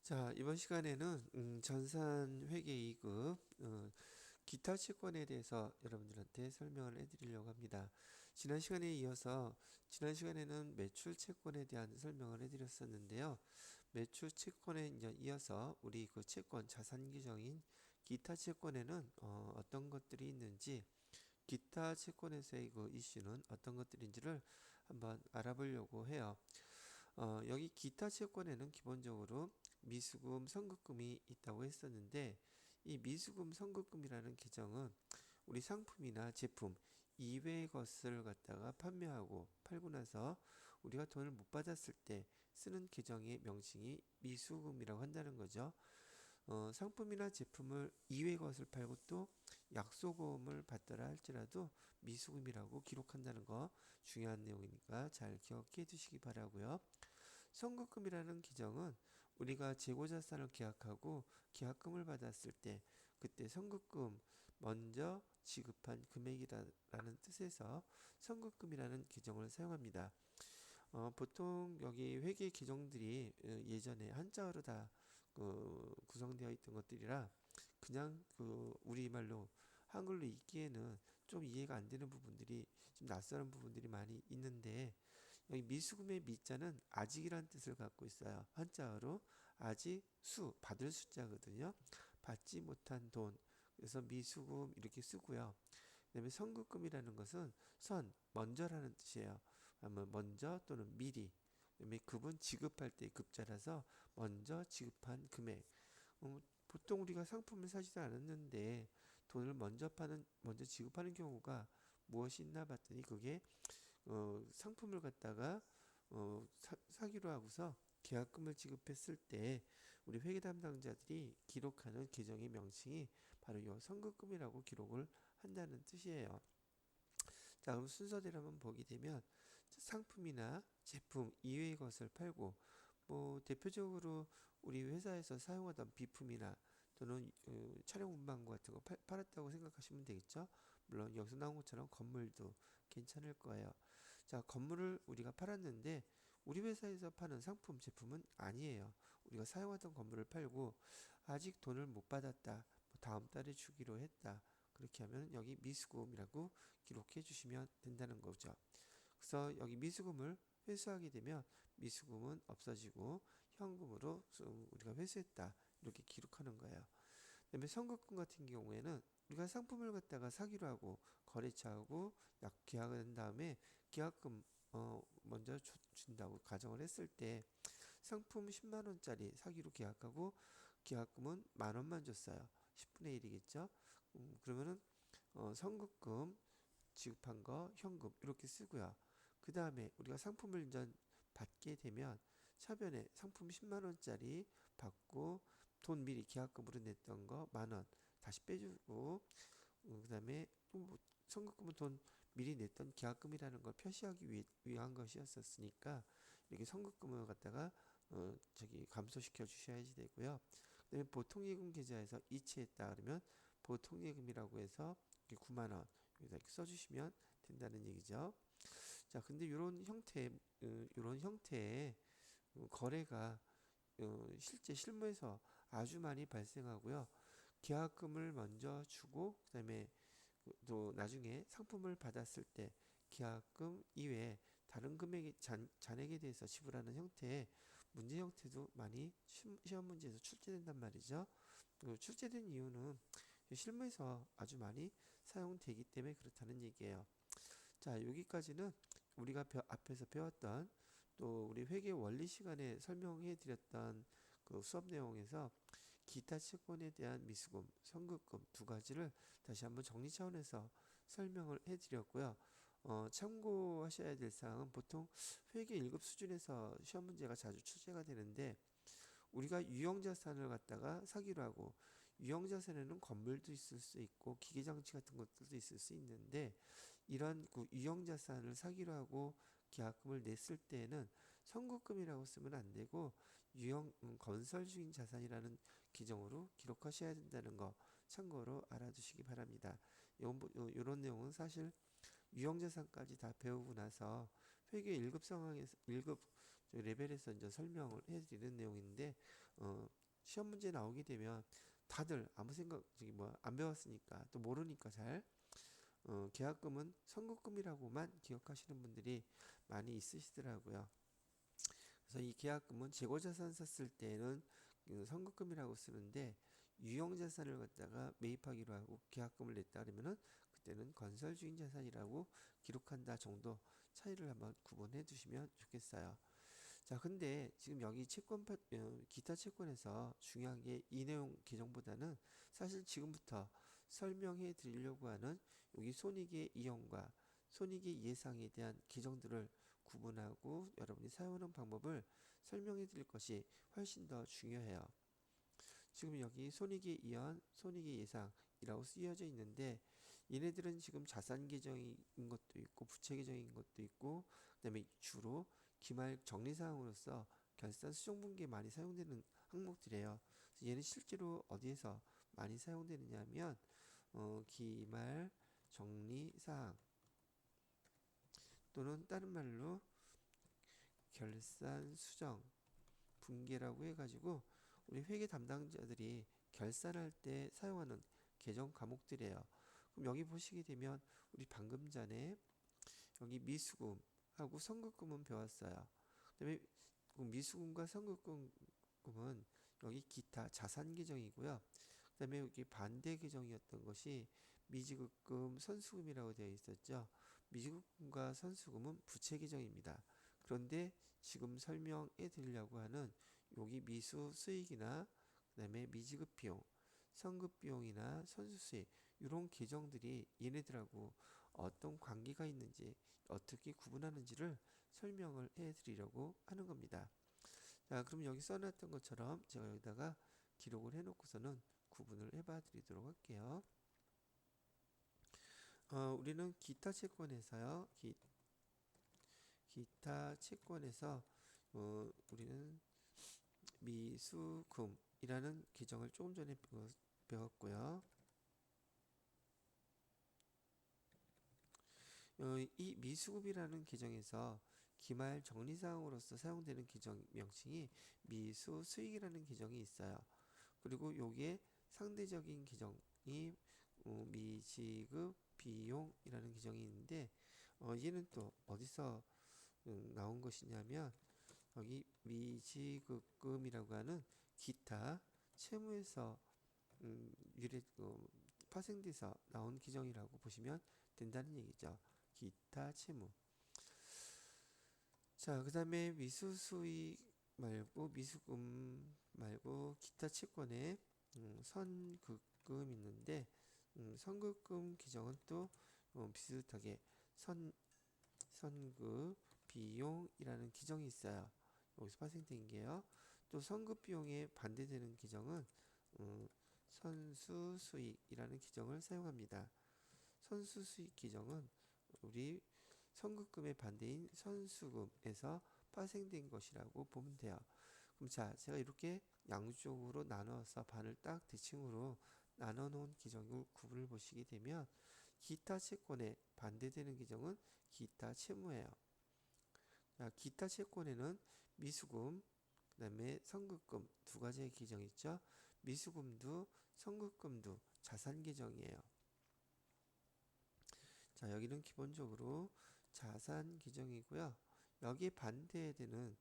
자, 이번 시간에는 전산 회계 2급 기타 채권에 대해서 여러분들한테 설명을 해드리려고 합니다. 지난 시간에 이어서 지난 시간에는 매출 채권에 대한 설명을 해드렸었는데요. 매출 채권에 이어서 우리 그 채권 자산 규정인 기타 채권에는 어떤 것들이 있는지, 기타 채권에서의 그 이슈는 어떤 것들인지를 한번 알아보려고 해요. 여기 기타 채권에는 기본적으로 미수금, 선급금이 있다고 했었는데, 이 미수금, 선급금이라는 계정은 우리 상품이나 제품 이외의 것을 갖다가 판매하고 팔고 나서 우리가 돈을 못 받았을 때 쓰는 계정의 명칭이 미수금이라고 한다는 거죠. 상품이나 제품을 이외의 것을 팔고 또 약소금을 받더라 할지라도 미수금이라고 기록한다는 거 중요한 내용이니까 잘 기억해 두시기 바라고요. 선급금이라는 규정은 우리가 재고자산을 계약하고 계약금을 받았을 때 그때 선급금 먼저 지급한 금액이라는 뜻에서 선급금이라는 규정을 사용합니다. 보통 여기 회계 규정들이 예전에 한자어로 다 구성되어 있던 것들이라 그냥 우리말로 한글로 읽기에는 좀 이해가 안 되는 부분들이 좀 낯설은 부분들이 많이 있는데, 여기 미수금의 미자는 아직이란 뜻을 갖고 있어요. 한자어로 아직 수 받을 숫자거든요. 받지 못한 돈, 그래서 미수금 이렇게 쓰고요. 그다음에 선급금이라는 것은 먼저라는 뜻이에요. 아마 먼저 또는 미리. 그다음에 급은 지급할 때 급자라서 먼저 지급한 금액. 보통 우리가 상품을 사지도 않았는데 돈을 먼저 지급하는 경우가 무엇이 있나 봤더니 그게 상품을 갖다가 사기로 하고서 계약금을 지급했을 때 우리 회계 담당자들이 기록하는 계정의 명칭이 바로 이 선급금이라고 기록을 한다는 뜻이에요. 자, 그럼 순서대로 한번 보게 되면 상품이나 제품 이외의 것을 팔고, 뭐 대표적으로 우리 회사에서 사용하던 비품이나 또는 촬영 문방구 같은 거 팔았다고 생각하시면 되겠죠. 물론 여기서 나온 것처럼 건물도 괜찮을 거예요. 자, 건물을 우리가 팔았는데 우리 회사에서 파는 상품 제품은 아니에요. 우리가 사용하던 건물을 팔고 아직 돈을 못 받았다, 뭐 다음 달에 주기로 했다, 그렇게 하면 여기 미수금이라고 기록해 주시면 된다는 거죠. 그래서 여기 미수금을 회수하게 되면 미수금은 없어지고 현금으로 우리가 회수했다, 이렇게 기록하는 거예요. 그다음에 선급금 같은 경우에는 우리가 상품을 갖다가 사기로 하고 거래처하고 계약을 한 다음에 계약금 먼저 준다고 가정을 했을 때 상품 10만 원짜리 사기로 계약하고 계약금은 만 원만 줬어요. 10분의 1이겠죠. 그러면은 선급금 지급한 거 현금 이렇게 쓰고요. 그 다음에 우리가 상품을 이제 받게 되면 차변에 상품 10만 원짜리 받고 돈 미리 계약금으로 냈던 거 만 원 다시 빼주고, 그 다음에 또 선급금은 돈 미리 냈던 계약금이라는 걸 표시하기 위한 것이었었으니까 이렇게 선급금을 갖다가 감소시켜 주셔야지 되고요. 그다음에 보통예금 계좌에서 이체했다 그러면 보통예금이라고 해서 9만 원 여기다 이렇게 써주시면 된다는 얘기죠. 자, 근데 이런 형태의 거래가 실제 실무에서 아주 많이 발생하고요. 계약금을 먼저 주고 그다음에 또 나중에 상품을 받았을 때 계약금 이외에 다른 금액이 잔액에 대해서 지불하는 형태의 문제 형태도 많이 시험 문제에서 출제된단 말이죠. 출제된 이유는 실무에서 아주 많이 사용되기 때문에 그렇다는 얘기예요. 자, 여기까지는 우리가 앞에서 배웠던 또 우리 회계 원리 시간에 설명해 드렸던 그 수업 내용에서 기타 채권에 대한 미수금, 선급금 두 가지를 다시 한번 정리 차원에서 설명을 해 드렸고요. 참고하셔야 될 사항은 보통 회계 1급 수준에서 시험 문제가 자주 출제가 되는데, 우리가 유형자산을 갖다가 사기로 하고 유형자산에는 건물도 있을 수 있고 기계장치 같은 것들도 있을 수 있는데, 이런 그 유형자산을 사기로 하고 계약금을 냈을 때에는 선급금이라고 쓰면 안 되고 유형 건설 중인 자산이라는 기정으로 기록하셔야 된다는 거 참고로 알아두시기 바랍니다. 이런 내용은 사실 유형자산까지 다 배우고 나서 회계 1급 상황에서 1급 저희 레벨에서 이제 설명을 해드리는 내용인데 시험 문제 나오게 되면 다들 아무 생각 저기 뭐 안 배웠으니까 또 모르니까 잘 계약금은 선급금이라고만 기억하시는 분들이 많이 있으시더라고요. 그래서 이 계약금은 재고자산 샀을 때는 선급금이라고 쓰는데 유형자산을 갖다가 매입하기로 하고 계약금을 냈다 그러면은 그때는 건설주인 자산이라고 기록한다 정도 차이를 한번 구분해 두시면 좋겠어요. 자, 근데 지금 여기 기타 채권에서 중요한 게 이 내용 개정보다는 사실 지금부터 설명해 드리려고 하는 여기 손익의 이용과 손익의 예상에 대한 개정들을 구분하고 여러분이 사용하는 방법을 설명해 드릴 것이 훨씬 더 중요해요. 지금 여기 손익의 이연, 손익의 예상이라고 쓰여져 있는데 얘네들은 지금 자산 계정인 것도 있고 부채 계정인 것도 있고 그다음에 주로 기말 정리 사항으로서 결산 수정분기에 많이 사용되는 항목들이에요. 그래서 얘는 실제로 어디에서 많이 사용되느냐 하면 기말 정리 사항 또는 다른 말로 결산 수정 분기라고 해가지고 우리 회계 담당자들이 결산할 때 사용하는 계정 과목들이에요. 그럼 여기 보시게 되면 우리 방금 전에 여기 미수금하고 선급금은 배웠어요. 그다음에 미수금과 선급금은 여기 기타 자산 계정이고요. 그다음에 여기 반대 계정이었던 것이 미지급금, 선수금이라고 되어 있었죠. 미지급금과 선수금은 부채 계정입니다. 그런데 지금 설명해 드리려고 하는 여기 미수 수익이나 그다음에 미지급 비용, 선급 비용이나 선수 수익 이런 계정들이 얘네들하고 어떤 관계가 있는지 어떻게 구분하는지를 설명을 해 드리려고 하는 겁니다. 자, 그럼 여기 써놨던 것처럼 제가 여기다가 기록을 해놓고서는 구분을 해봐 드리도록 할게요. 우리는 기타 채권에서요. 기타 채권에서 우리는 미수금이라는 계정을 조금 전에 배웠고요. 이 미수금이라는 계정에서 기말 정리사항으로서 사용되는 계정 명칭이 미수수익이라는 계정이 있어요. 그리고 요게 상대적인 계정이 미지급 비용이라는 계정이 있는데 얘는 또 어디서 나온 것이냐면 여기 미지급금이라고 하는 기타 채무에서 파생돼서 나온 계정이라고 보시면 된다는 얘기죠. 기타 채무. 자, 그 다음에 미수수익 말고 미수금 말고 기타 채권에 선급금 있는데 선급금 계정은 또 비슷하게 선급 비용이라는 기정이 있어요. 여기서 파생된 게요. 또 선급 비용에 반대되는 기정은 선수수익이라는 기정을 사용합니다. 선수수익 기정은 우리 선급금의 반대인 선수금에서 파생된 것이라고 보면 돼요. 그럼 자, 제가 이렇게 양쪽으로 나눠서 반을 딱 대칭으로 나눠 놓은 기정을 구분을 보시게 되면 기타 채권에 반대되는 기정은 기타 채무예요. 자, 기타 채권에는 미수금, 그 다음에 선급금 두 가지의 계정이 있죠. 미수금도 선급금도 자산 계정이에요. 자, 여기는 기본적으로 자산 계정이고요. 여기에 반대되는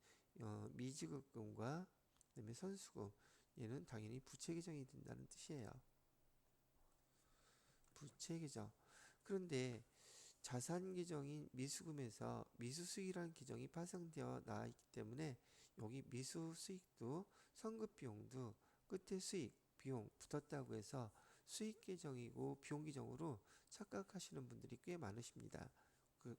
미지급금과 그다음에 선수금 얘는 당연히 부채 계정이 된다는 뜻이에요. 부채 계정. 그런데 자산 계정인 미수금에서 미수수익이라는 계정이 파생되어 나와 있기 때문에 여기 미수수익도 선급 비용도 끝에 수익, 비용 붙었다고 해서 수익 계정이고 비용 계정으로 착각하시는 분들이 꽤 많으십니다.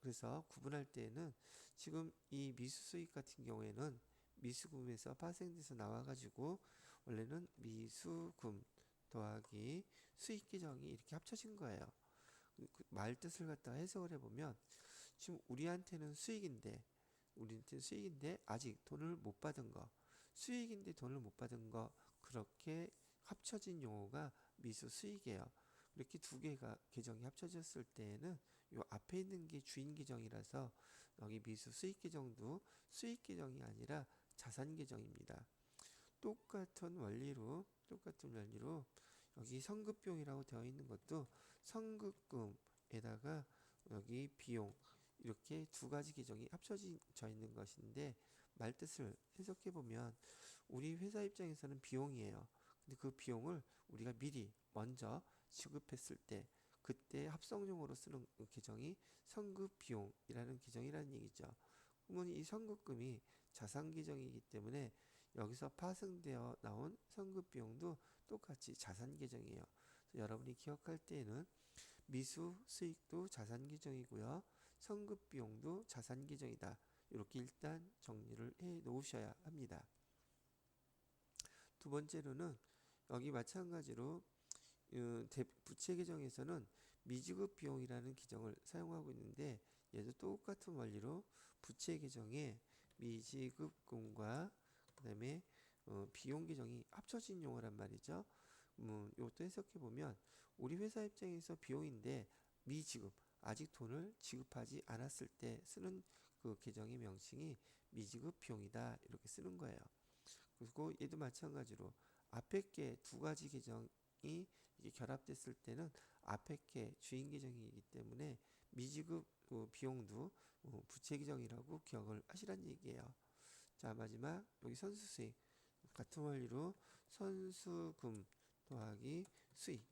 그래서 구분할 때에는 지금 이 미수수익 같은 경우에는 미수금에서 파생돼서 나와가지고 원래는 미수금 더하기 수익 계정이 이렇게 합쳐진 거예요. 말 뜻을 갖다가 해석을 해보면 지금 우리한테는 수익인데 아직 돈을 못 받은 거, 수익인데 돈을 못 받은 거 그렇게 합쳐진 용어가 미수 수익이에요. 이렇게 두 개가 계정이 합쳐졌을 때에는 요 앞에 있는 게 주인 계정이라서 여기 미수 수익 계정도 수익 계정이 아니라 자산 계정입니다. 똑같은 원리로 여기 성급비용이라고 되어 있는 것도 성급금에다가 여기 비용 이렇게 두 가지 계정이 합쳐져 있는 것인데 말뜻을 해석해 보면 우리 회사 입장에서는 비용이에요. 근데 그 비용을 우리가 미리 먼저 지급했을 때 그때 합성용으로 쓰는 그 계정이 성급비용이라는 계정이라는 얘기죠. 그러면 이 성급금이 자산 계정이기 때문에 여기서 파생되어 나온 성급비용도 똑같이 자산 계정이에요. 여러분이 기억할 때에는 미수 수익도 자산 계정이고요. 성급 비용도 자산 계정이다. 이렇게 일단 정리를 해 놓으셔야 합니다. 두 번째로는 여기 마찬가지로 부채 계정에서는 미지급 비용이라는 계정을 사용하고 있는데 얘도 똑같은 원리로 부채 계정에 미지급금과 그다음에 비용 계정이 합쳐진 용어란 말이죠. 이것도 해석해 보면 우리 회사 입장에서 비용인데 미지급 아직 돈을 지급하지 않았을 때 쓰는 그 계정의 명칭이 미지급 비용이다 이렇게 쓰는 거예요. 그리고 얘도 마찬가지로 앞에 게 두 가지 계정이 이게 결합됐을 때는 앞에 게 주인 계정이기 때문에 미지급 비용도 부채 계정이라고 기억을 하시란 얘기예요. 자, 마지막 여기 선수수익 같은 원리로 선수금 더하기 수익.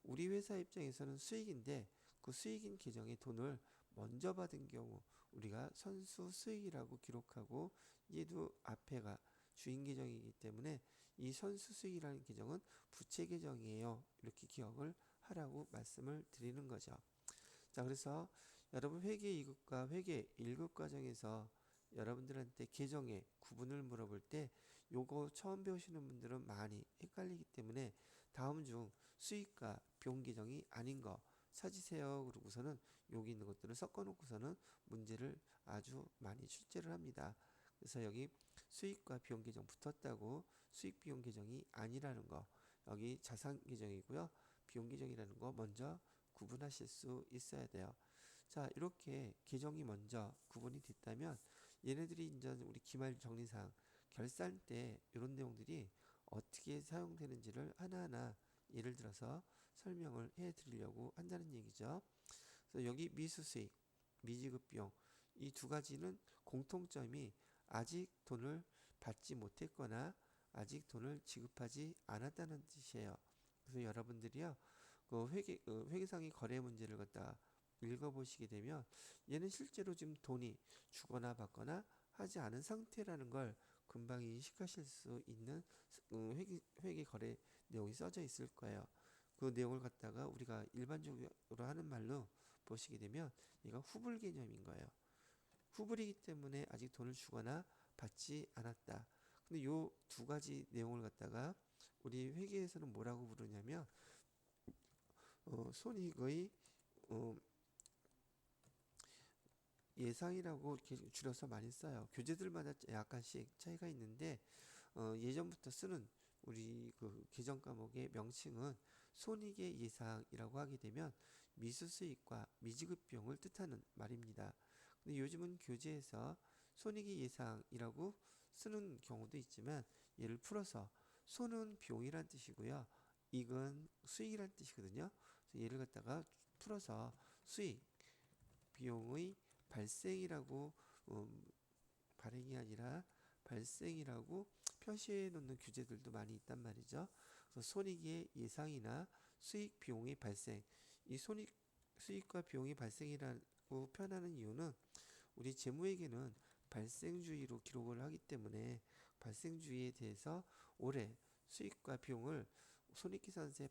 우리 회사 입장에서는 수익인데 그 수익인 계정에 돈을 먼저 받은 경우 우리가 선수 수익이라고 기록하고 얘도 앞에가 주인 계정이기 때문에 이 선수 수익이라는 계정은 부채 계정이에요. 이렇게 기억을 하라고 말씀을 드리는 거죠. 자, 그래서 여러분 회계 2급과 회계 1급 과정에서 여러분들한테 계정의 구분을 물어볼 때 요거 처음 배우시는 분들은 많이 헷갈리기 때문에 다음 중 수익과 비용 계정이 아닌 거 찾으세요. 그러고서는 여기 있는 것들을 섞어 놓고서는 문제를 아주 많이 출제를 합니다. 그래서 여기 수익과 비용 계정 붙었다고 수익 비용 계정이 아니라는 거 여기 자산 계정이고요. 비용 계정이라는 거 먼저 구분하실 수 있어야 돼요. 자, 이렇게 계정이 먼저 구분이 됐다면 얘네들이 이제 우리 기말 정리상 결산 때 이런 내용들이 어떻게 사용되는지를 하나하나 예를 들어서 설명을 해 드리려고 한다는 얘기죠. 그래서 여기 미수수익, 미지급 비용 이 두 가지는 공통점이 아직 돈을 받지 못했거나 아직 돈을 지급하지 않았다는 뜻이에요. 그래서 여러분들이요, 그 회계상의 거래 문제를 갖다 읽어보시게 되면 얘는 실제로 지금 돈이 주거나 받거나 하지 않은 상태라는 걸 금방 인식하실 수 있는 회계 거래 내용이 써져 있을 거예요. 그 내용을 갖다가 우리가 일반적으로 하는 말로 보시게 되면 얘가 후불 개념인 거예요. 후불이기 때문에 아직 돈을 주거나 받지 않았다. 근데 요 두 가지 내용을 갖다가 우리 회계에서는 뭐라고 부르냐면 손익의 예상이라고 이렇게 줄여서 많이 써요. 교재들마다 약간씩 차이가 있는데 예전부터 쓰는 우리 그 계정 과목의 명칭은 손익의 예상이라고 하게 되면 미수수익과 미지급 비용을 뜻하는 말입니다. 근데 요즘은 교재에서 손익의 예상이라고 쓰는 경우도 있지만 얘를 풀어서 손은 비용이란 뜻이고요. 이건 수익이란 뜻이거든요. 그래서 얘를 갖다가 풀어서 수익, 비용의 발생이라고 발행이 아니라 발생이라고 표시해 놓는 규제들도 많이 있단 말이죠. 그래서 손익의 예상이나 수익 비용의 발생, 이 수익과 비용의 발생이라고 표현하는 이유는 우리 재무회계는 발생주의로 기록을 하기 때문에 발생주의에 대해서 올해 수익과 비용을 손익계산서에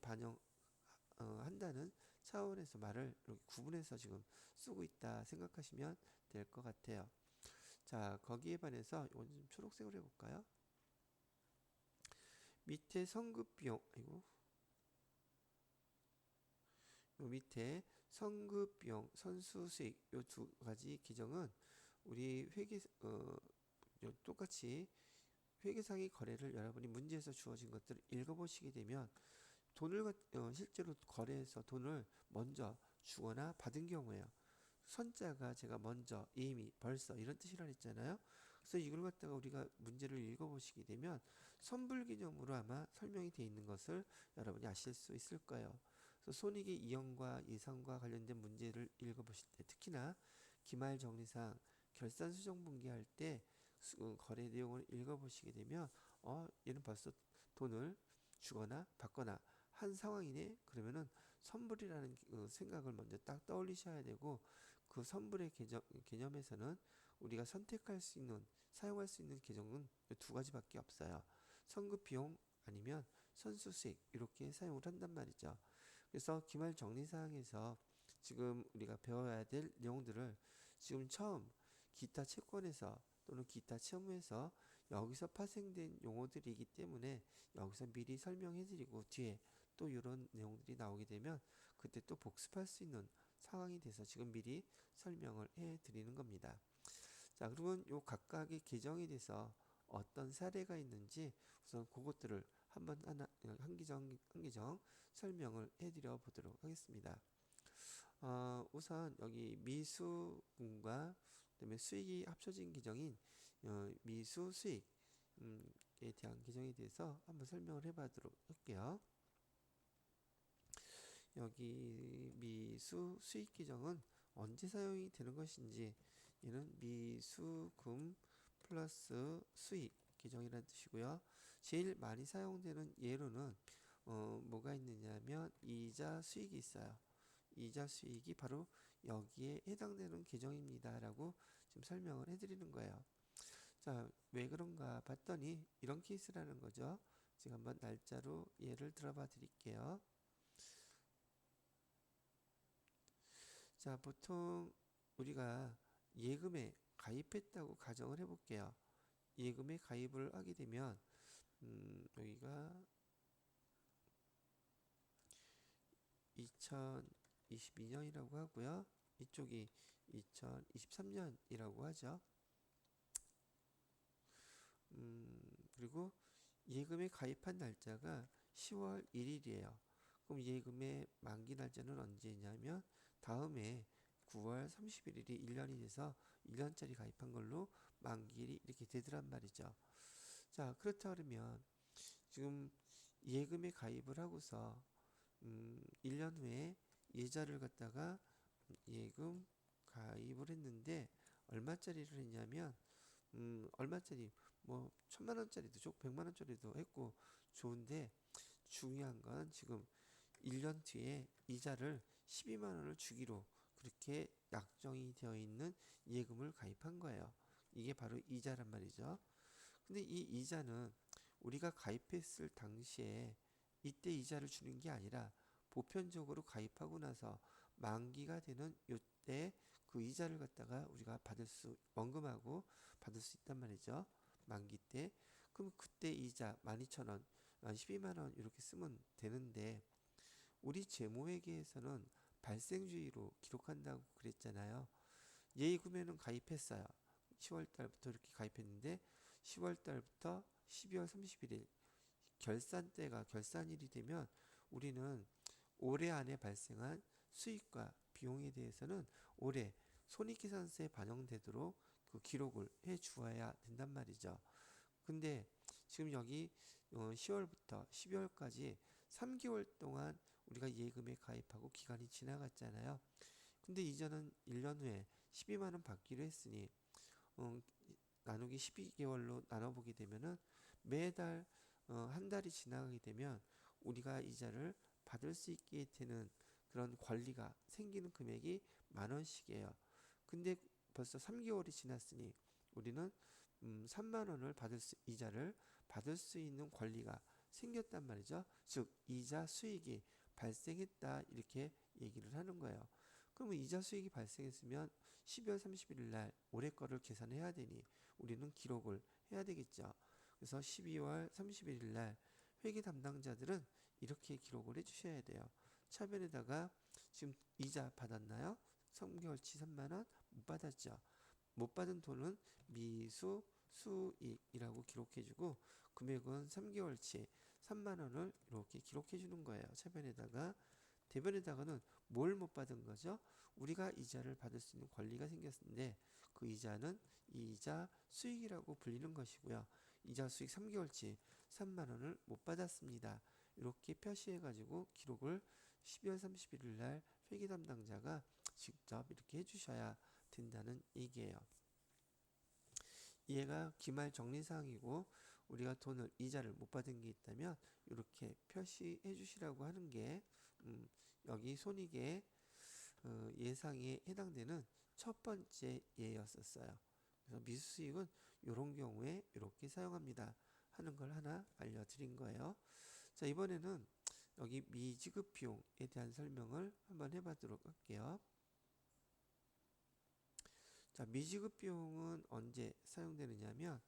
반영한다는 차원에서 말을 이렇게 구분해서 지금 쓰고 있다 생각하시면 될 것 같아요. 자, 거기에 반해서 이건 좀 초록색으로 해볼까요? 밑에 성급비용, 아이고, 요 밑에 성급비용, 선수수익 요 두 가지 기정은 우리 똑같이 회계상의 거래를 여러분이 문제에서 주어진 것들을 읽어보시게 되면 돈을 실제로 거래해서 돈을 먼저 주거나 받은 경우에요. 선자가 제가 먼저, 이미, 벌써 이런 뜻이라 했잖아요. 그래서 이걸 갖다가 우리가 문제를 읽어보시게 되면 선불 개념으로 아마 설명이 되어 있는 것을 여러분이 아실 수 있을 거예요. 그래서 손익의 이연과 예상과 관련된 문제를 읽어보실 때, 특히나 기말정리상 결산 수정분기할 때 거래 내용을 읽어보시게 되면 얘는 벌써 돈을 주거나 받거나 한 상황이네. 그러면은 선불이라는 생각을 먼저 딱 떠올리셔야 되고, 그 선불의 개념에서는 우리가 선택할 수 있는, 사용할 수 있는 계정은 두 가지밖에 없어요. 선급 비용 아니면 선수 수익, 이렇게 사용을 한단 말이죠. 그래서 기말 정리사항에서 지금 우리가 배워야 될 내용들을 지금 처음 기타 채권에서 또는 기타 채무에서 여기서 파생된 용어들이기 때문에 여기서 미리 설명해 드리고, 뒤에 또 이런 내용들이 나오게 되면 그때 또 복습할 수 있는 상황이 돼서 지금 미리 설명을 해 드리는 겁니다. 자, 그러면 요 각각의 계정에 대해서 어떤 사례가 있는지 우선 그것들을 한번 한 계정 설명을 해드려 보도록 하겠습니다. 우선 여기 미수분과 그다음에 수익이 합쳐진 계정인 미수 수익에 대한 계정에 대해서 한번 설명을 해보도록 할게요. 여기 미수 수익 계정은 언제 사용이 되는 것인지, 얘는 미수금 플러스 수익 계정이라는 뜻이고요. 제일 많이 사용되는 예로는 뭐가 있느냐면 이자 수익이 있어요. 이자 수익이 바로 여기에 해당되는 계정입니다 라고 지금 설명을 해드리는 거예요. 자, 왜 그런가 봤더니 이런 케이스라는 거죠. 지금 한번 날짜로 예를 들어봐 드릴게요. 자, 보통 우리가 예금에 가입했다고 가정을 해볼게요. 예금에 가입을 하게 되면 여기가 2022년이라고 하고요. 이쪽이 2023년이라고 하죠. 그리고 예금에 가입한 날짜가 10월 1일이에요. 그럼 예금의 만기 날짜는 언제냐면 다음에 9월 31일이 1년이 돼서 1년짜리 가입한 걸로 만기일이 이렇게 되더란 말이죠. 자, 그렇다 그러면 지금 예금에 가입을 하고서 1년 후에 예자를 갖다가 예금 가입을 했는데 얼마짜리를 했냐면 얼마짜리, 뭐 1000만원짜리도 좋고 100만원짜리도 했고 좋은데, 중요한 건 지금 1년 뒤에 이자를 12만원을 주기로 그렇게 약정이 되어 있는 예금을 가입한 거예요. 이게 바로 이자란 말이죠. 근데 이 이자는 우리가 가입했을 당시에 이때 이자를 주는 게 아니라 보편적으로 가입하고 나서 만기가 되는 요때 그 이자를 갖다가 우리가 원금하고 받을 수 있단 말이죠. 만기 때. 그럼 그때 이자 12,000원, 12만원 이렇게 쓰면 되는데, 우리 재무회계에서는 발생주의로 기록한다고 그랬잖아요. 예금에는 가입했어요. 10월 달부터 이렇게 가입했는데 10월 달부터 12월 31일 결산일이 되면 우리는 올해 안에 발생한 수익과 비용에 대해서는 올해 손익계산서에 반영되도록 그 기록을 해 주어야 된단 말이죠. 근데 지금 여기 10월부터 12월까지 3개월 동안 우리가 예금에 가입하고 기간이 지나갔잖아요. 근데 이제는 1년 후에 12만원 받기로 했으니 나누기 12개월로 나눠보게 되면은 매달 한 달이 지나가게 되면 우리가 이자를 받을 수 있게 되는 그런 권리가 생기는 금액이 10,000원씩이에요. 근데 벌써 3개월이 지났으니 우리는 3만원을 이자를 받을 수 있는 권리가 생겼단 말이죠. 즉 이자 수익이 발생했다, 이렇게 얘기를 하는 거예요. 그러면 이자 수익이 발생했으면 12월 31일 날 올해 거를 계산해야 되니 우리는 기록을 해야 되겠죠. 그래서 12월 31일 날 회계 담당자들은 이렇게 기록을 해 주셔야 돼요. 차변에다가 지금 이자 받았나요? 3개월치 3만원 못 받았죠. 못 받은 돈은 미수 수익이라고 기록해주고, 금액은 3개월치 3만원을 이렇게 기록해 주는 거예요. 차변에다가 대변에다가는 뭘 못 받은 거죠? 우리가 이자를 받을 수 있는 권리가 생겼는데 그 이자는 이자 수익이라고 불리는 것이고요. 이자 수익 3개월치 3만 원을 못 받았습니다. 이렇게 표시해 가지고 기록을 12월 31일 날 회계 담당자가 직접 이렇게 해주셔야 된다는 얘기예요. 얘가 기말 정리사항이고 우리가 돈을 이자를 못 받은 게 있다면 이렇게 표시해 주시라고 하는 게 여기 손익의 예상에 해당되는 첫 번째 예였었어요. 그래서 미수수익은 이런 경우에 이렇게 사용합니다 하는 걸 하나 알려드린 거예요. 자, 이번에는 여기 미지급 비용에 대한 설명을 한번 해보도록 할게요. 자, 미지급 비용은 언제 사용되느냐면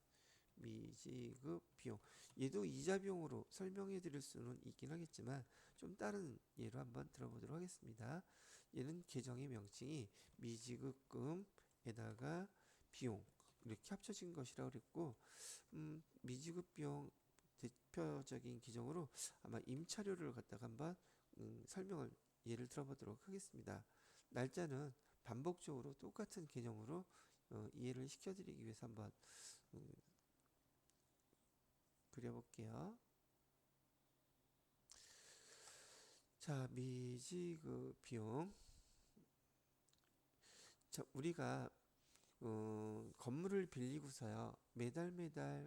미지급 비용, 얘도 이자 비용으로 설명해 드릴 수는 있긴 하겠지만 좀 다른 예로 한번 들어보도록 하겠습니다. 얘는 계정의 명칭이 미지급금에다가 비용 이렇게 합쳐진 것이라고 그랬고 미지급 비용 대표적인 기종으로 아마 임차료를 갖다가 한번 설명을 예를 들어보도록 하겠습니다. 날짜는 반복적으로 똑같은 개념으로 이해를 시켜드리기 위해서 한번 그려볼게요. 자, 미지급 비용. 자, 우리가 건물을 빌리고서요 매달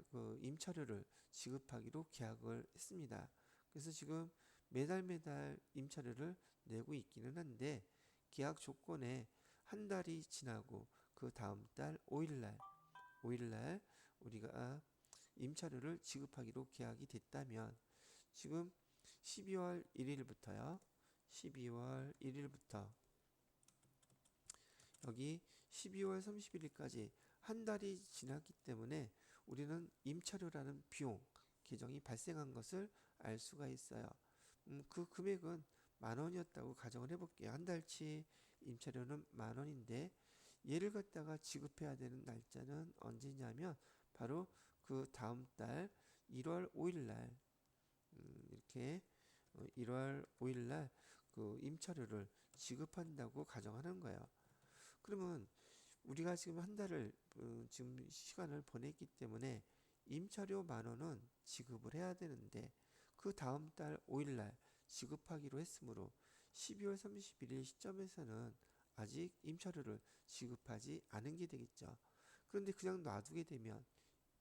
그 임차료를 지급하기로 계약을 했습니다. 그래서 지금 매달 임차료를 내고 있기는 한데 계약 조건에 한 달이 지나고 그 다음 달 5일날 우리가 임차료를 지급하기로 계약이 됐다면 지금 12월 1일부터요 12월 1일부터 여기 12월 31일까지 한 달이 지났기 때문에 우리는 임차료라는 비용 계정이 발생한 것을 알 수가 있어요. 그 금액은 10,000원이었다고 가정을 해볼게요. 한 달치 임차료는 10,000원인데 얘를 갖다가 지급해야 되는 날짜는 언제냐면 바로 그 다음 달 1월 5일 날 이렇게 1월 5일 날 그 임차료를 지급한다고 가정하는 거예요. 그러면 우리가 지금 한 달을 지금 시간을 보냈기 때문에 임차료 10,000원은 지급을 해야 되는데 그 다음 달 5일 날 지급하기로 했으므로 12월 31일 시점에서는 아직 임차료를 지급하지 않은 게 되겠죠. 그런데 그냥 놔두게 되면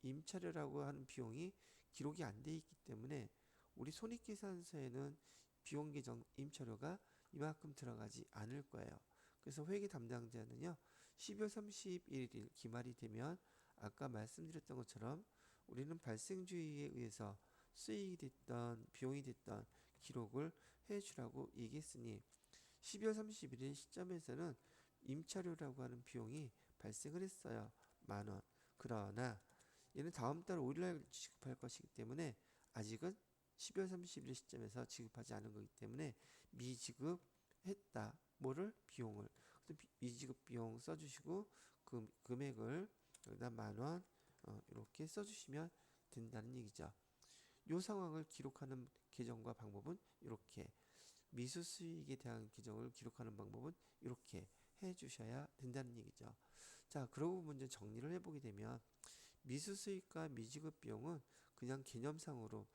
임차료라고 하는 비용이 기록이 안 돼 있기 때문에 우리 손익계산서에는 비용 계정 임차료가 이만큼 들어가지 않을 거예요. 그래서 회계 담당자는요 12월 31일 기말이 되면 아까 말씀드렸던 것처럼 우리는 발생주의에 의해서 수익이 됐던 비용이 됐던 기록을 해주라고 얘기했으니 12월 31일 시점에서는 임차료라고 하는 비용이 발생을 했어요. 10,000원. 그러나 얘는 다음 달 5일날 지급할 것이기 때문에 아직은 12월 31일 시점에서 지급하지 않은 거기 때문에 미지급했다. 뭐를? 비용을. 미지급 비용 써주시고 그 금액을 여기다 10,000원 이렇게 써주시면 된다는 얘기죠. 이 상황을 기록하는 계정과 방법은 이렇게 미수 수익에 대한 계정을 기록하는 방법은 이렇게 해 주셔야 된다는 얘기죠. 자, 그러고 먼저 정리를 해보게 되면 미수 수익과 미지급 비용은 그냥 개념상으로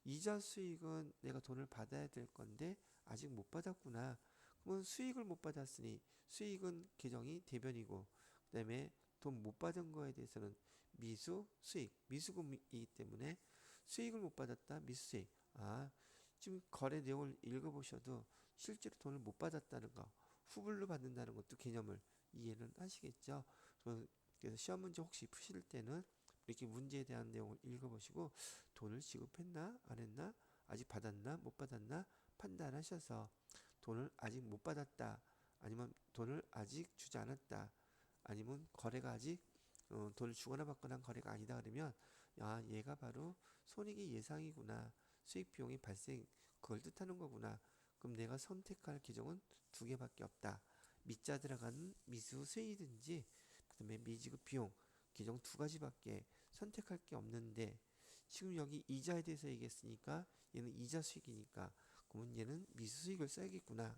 이자 수익은 내가 돈을 받아야 될 건데 아직 못 받았구나. 그러면 수익을 못 받았으니 수익은 계정이 대변이고 그다음에 돈 못 받은 거에 대해서는 미수 수익, 미수금이기 때문에 수익을 못 받았다. 미수수익. 아, 지금 거래 내용을 읽어보셔도 실제로 돈을 못 받았다는 거, 후불로 받는다는 것도 개념을 이해는 하시겠죠. 그래서 시험 문제 혹시 푸실 때는 이렇게 문제에 대한 내용을 읽어보시고 돈을 지급했나 안 했나 아직 받았나 못 받았나 판단하셔서 돈을 아직 못 받았다 아니면 돈을 아직 주지 않았다 아니면 거래가 아직 돈을 주거나 받거나 한 거래가 아니다 그러면 야 얘가 바로 손익이 예상이구나 수익 비용이 발생 그걸 뜻하는 거구나 그럼 내가 선택할 계정은 두 개밖에 없다 미자 들어가는 미수 수익이든지 그 다음에 미지급 비용 계정 두 가지밖에 선택할 게 없는데 지금 여기 이자에 대해서 얘기했으니까 얘는 이자 수익이니까 그러면 얘는 미수수익을 써야겠구나.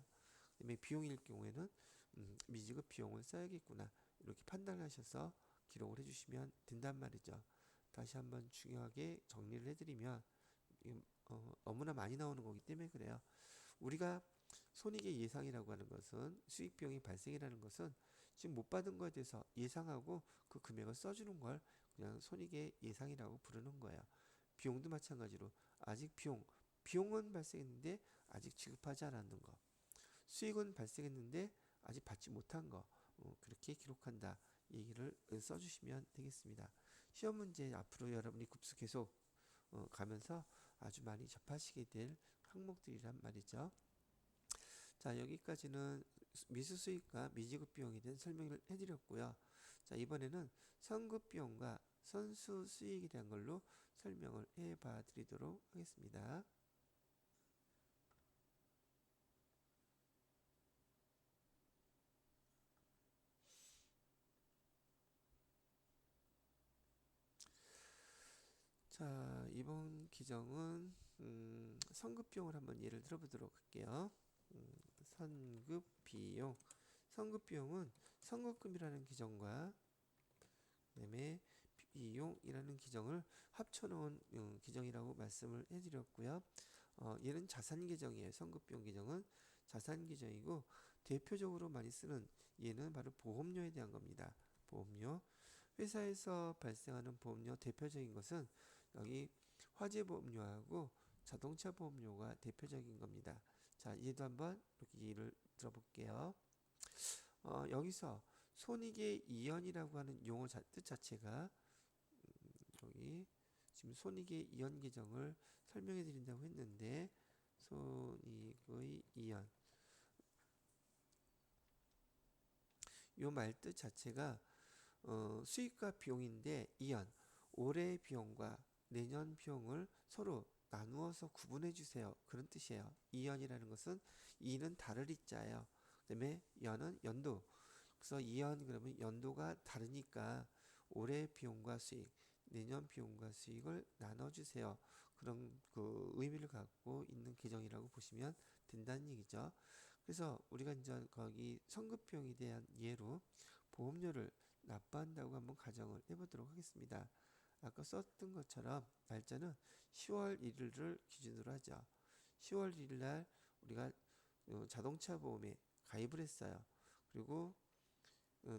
그다음에 비용일 경우에는 미지급 비용을 써야겠구나. 이렇게 판단하셔서 기록을 해주시면 된단 말이죠. 다시 한번 중요하게 정리를 해드리면 너무나 많이 나오는 거기 때문에 그래요. 우리가 손익의 예상이라고 하는 것은 수익 비용이 발생이라는 것은 지금 못 받은 거에 대해서 예상하고 그 금액을 써주는 걸 그냥 손익의 예상이라고 부르는 거예요. 비용도 마찬가지로 아직 비용은 발생했는데 아직 지급하지 않았는 거, 수익은 발생했는데 아직 받지 못한 거, 그렇게 기록한다 얘기를 써주시면 되겠습니다. 시험 문제 앞으로 여러분이 급수 계속 가면서 아주 많이 접하시게 될 항목들이란 말이죠. 자, 여기까지는 미수수익과 미지급 비용에 대한 설명을 해드렸고요. 자, 이번에는 선급 비용과 선수 수익에 대한 걸로 설명을 해봐 드리도록 하겠습니다. 자, 이번 기정은 선급 비용을 한번 예를 들어보도록 할게요. 선급 비용. 선급 비용은 선급금이라는 기정과 그다음에 비용이라는 기정을 합쳐놓은 기정이라고 말씀을 해드렸고요. 얘는 자산 계정이에요. 선급 비용 계정은 자산 계정이고 대표적으로 많이 쓰는 얘는 바로 보험료에 대한 겁니다. 보험료. 회사에서 발생하는 보험료 대표적인 것은 여기 화재 보험료하고 자동차 보험료가 대표적인 겁니다. 자, 얘도 한번 이렇게 예를 들어볼게요. 여기서 손익의 이연이라고 하는 용어 뜻 자체가 여기 지금 손익의 이연 계정을 설명해 드린다고 했는데 손익의 이연 요 말 뜻 자체가 수익과 비용인데 이연 올해 비용과 내년 비용을 서로 나누어서 구분해 주세요. 그런 뜻이에요. 이연이라는 것은 이는 다를 이자예요. 그다음에 연은 연도. 그래서 이연 그러면 연도가 다르니까 올해 비용과 수익, 내년 비용과 수익을 나눠주세요. 그런 그 의미를 갖고 있는 계정이라고 보시면 된다는 얘기죠. 그래서 우리가 이제 거기 선급 비용에 대한 예로 보험료를 납부한다고 한번 가정을 해보도록 하겠습니다. 아까 썼던 것처럼 날짜는 10월 1일을 기준으로 하죠. 10월 1일 날 우리가 자동차 보험에 가입을 했어요. 그리고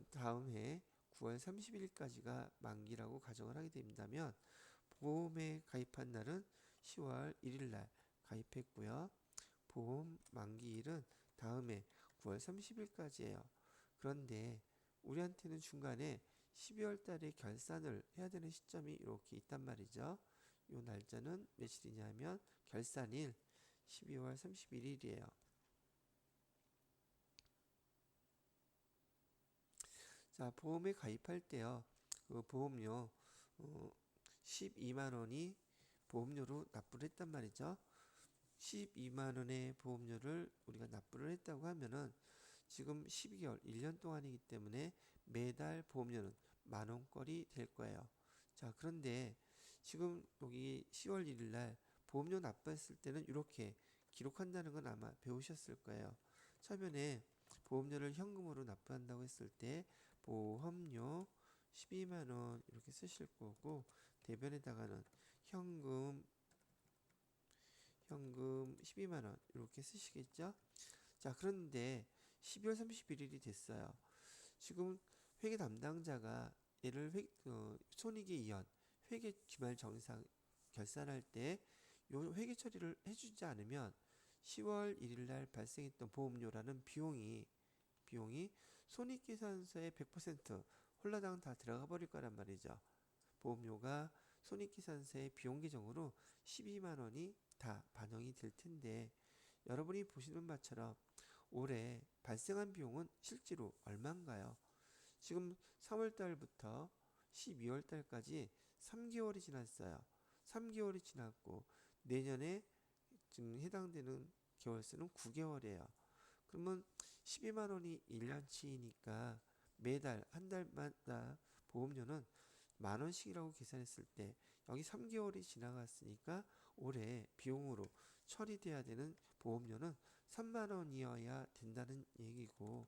다음 해 9월 30일까지가 만기라고 가정을 하게 된다면 보험에 가입한 날은 10월 1일 날 가입했고요. 보험 만기일은 다음 해 9월 30일까지예요. 그런데 우리한테는 중간에 12월 달에 결산을 해야 되는 시점이 이렇게 있단 말이죠. 이 날짜는 며칠이냐면 결산일 12월 31일이에요. 자, 보험에 가입할 때요. 그 보험료 12만 원이 보험료로 납부를 했단 말이죠. 12만 원의 보험료를 우리가 납부를 했다고 하면은 지금 12개월, 1년 동안이기 때문에 매달 보험료는 만 원꼴이 될 거예요. 자, 그런데 지금 여기 10월 1일 날 보험료 납부했을 때는 이렇게 기록한다는 건 아마 배우셨을 거예요. 처음에 보험료를 현금으로 납부한다고 했을 때 보험료 12만 원 이렇게 쓰실 거고 대변에다가는 현금 12만 원 이렇게 쓰시겠죠? 자, 그런데 12월 31일이 됐어요. 지금 회계 담당자가 얘를 손익에 이연 회계 기말 정상 결산할 때 요 회계 처리를 해주지 않으면 10월 1일 날 발생했던 보험료라는 비용이 손익계산서에 100% 홀라당 다 들어가 버릴 거란 말이죠. 보험료가 손익계산서의 비용 계정으로 12만 원이 다 반영이 될 텐데 여러분이 보시는 바처럼 올해 발생한 비용은 실제로 얼마인가요? 지금 3월 달부터 12월 달까지 3개월이 지났어요. 3개월이 지났고 내년에 지금 해당되는 개월수는 9개월이에요. 그러면 12만 원이 1년치니까 매달 한 달마다 보험료는 만 원씩이라고 계산했을 때 여기 3개월이 지나갔으니까 올해 비용으로 처리돼야 되는 보험료는 3만 원이어야 된다는 얘기고,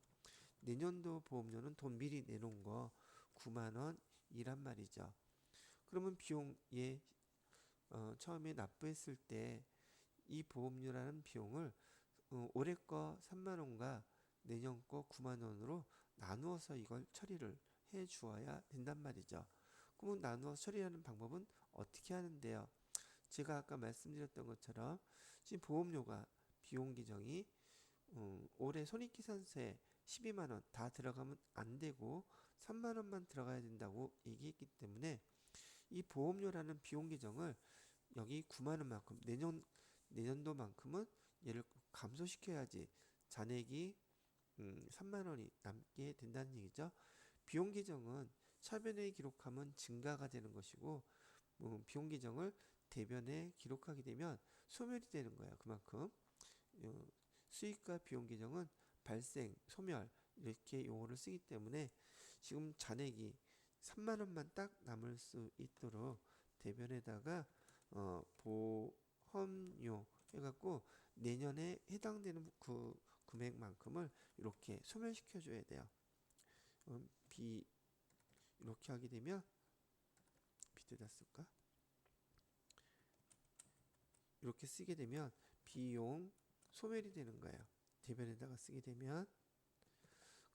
내년도 보험료는 돈 미리 내놓은 거 9만 원이란 말이죠. 그러면 비용에 처음에 납부했을 때 이 보험료라는 비용을 올해 거 3만 원과 내년 거 9만 원으로 나누어서 이걸 처리를 해 주어야 된단 말이죠. 그러면 나누어 처리하는 방법은 어떻게 하는데요? 제가 아까 말씀드렸던 것처럼 지금 보험료가 비용 기정이 올해 손익계산서에 12만 원 다 들어가면 안 되고 3만 원만 들어가야 된다고 얘기했기 때문에 이 보험료라는 비용 계정을 여기 9만 원만큼 내년도만큼은 얘를 감소시켜야지 잔액이 3만 원이 남게 된다는 얘기죠. 비용 계정은 차변에 기록하면 증가가 되는 것이고, 비용 계정을 대변에 기록하게 되면 소멸이 되는 거예요. 그만큼 수익과 비용 계정은 발생, 소멸 이렇게 용어를 쓰기 때문에 지금 잔액이 3만 원만 딱 남을 수 있도록 대변에다가 보험료 해갖고 내년에 해당되는 그 금액만큼을 이렇게 소멸시켜 줘야 돼요. 이렇게 하게 되면 비트다 쓸까? 이렇게 쓰게 되면 비용 소멸이 되는 거예요. 대변에다가 쓰게 되면.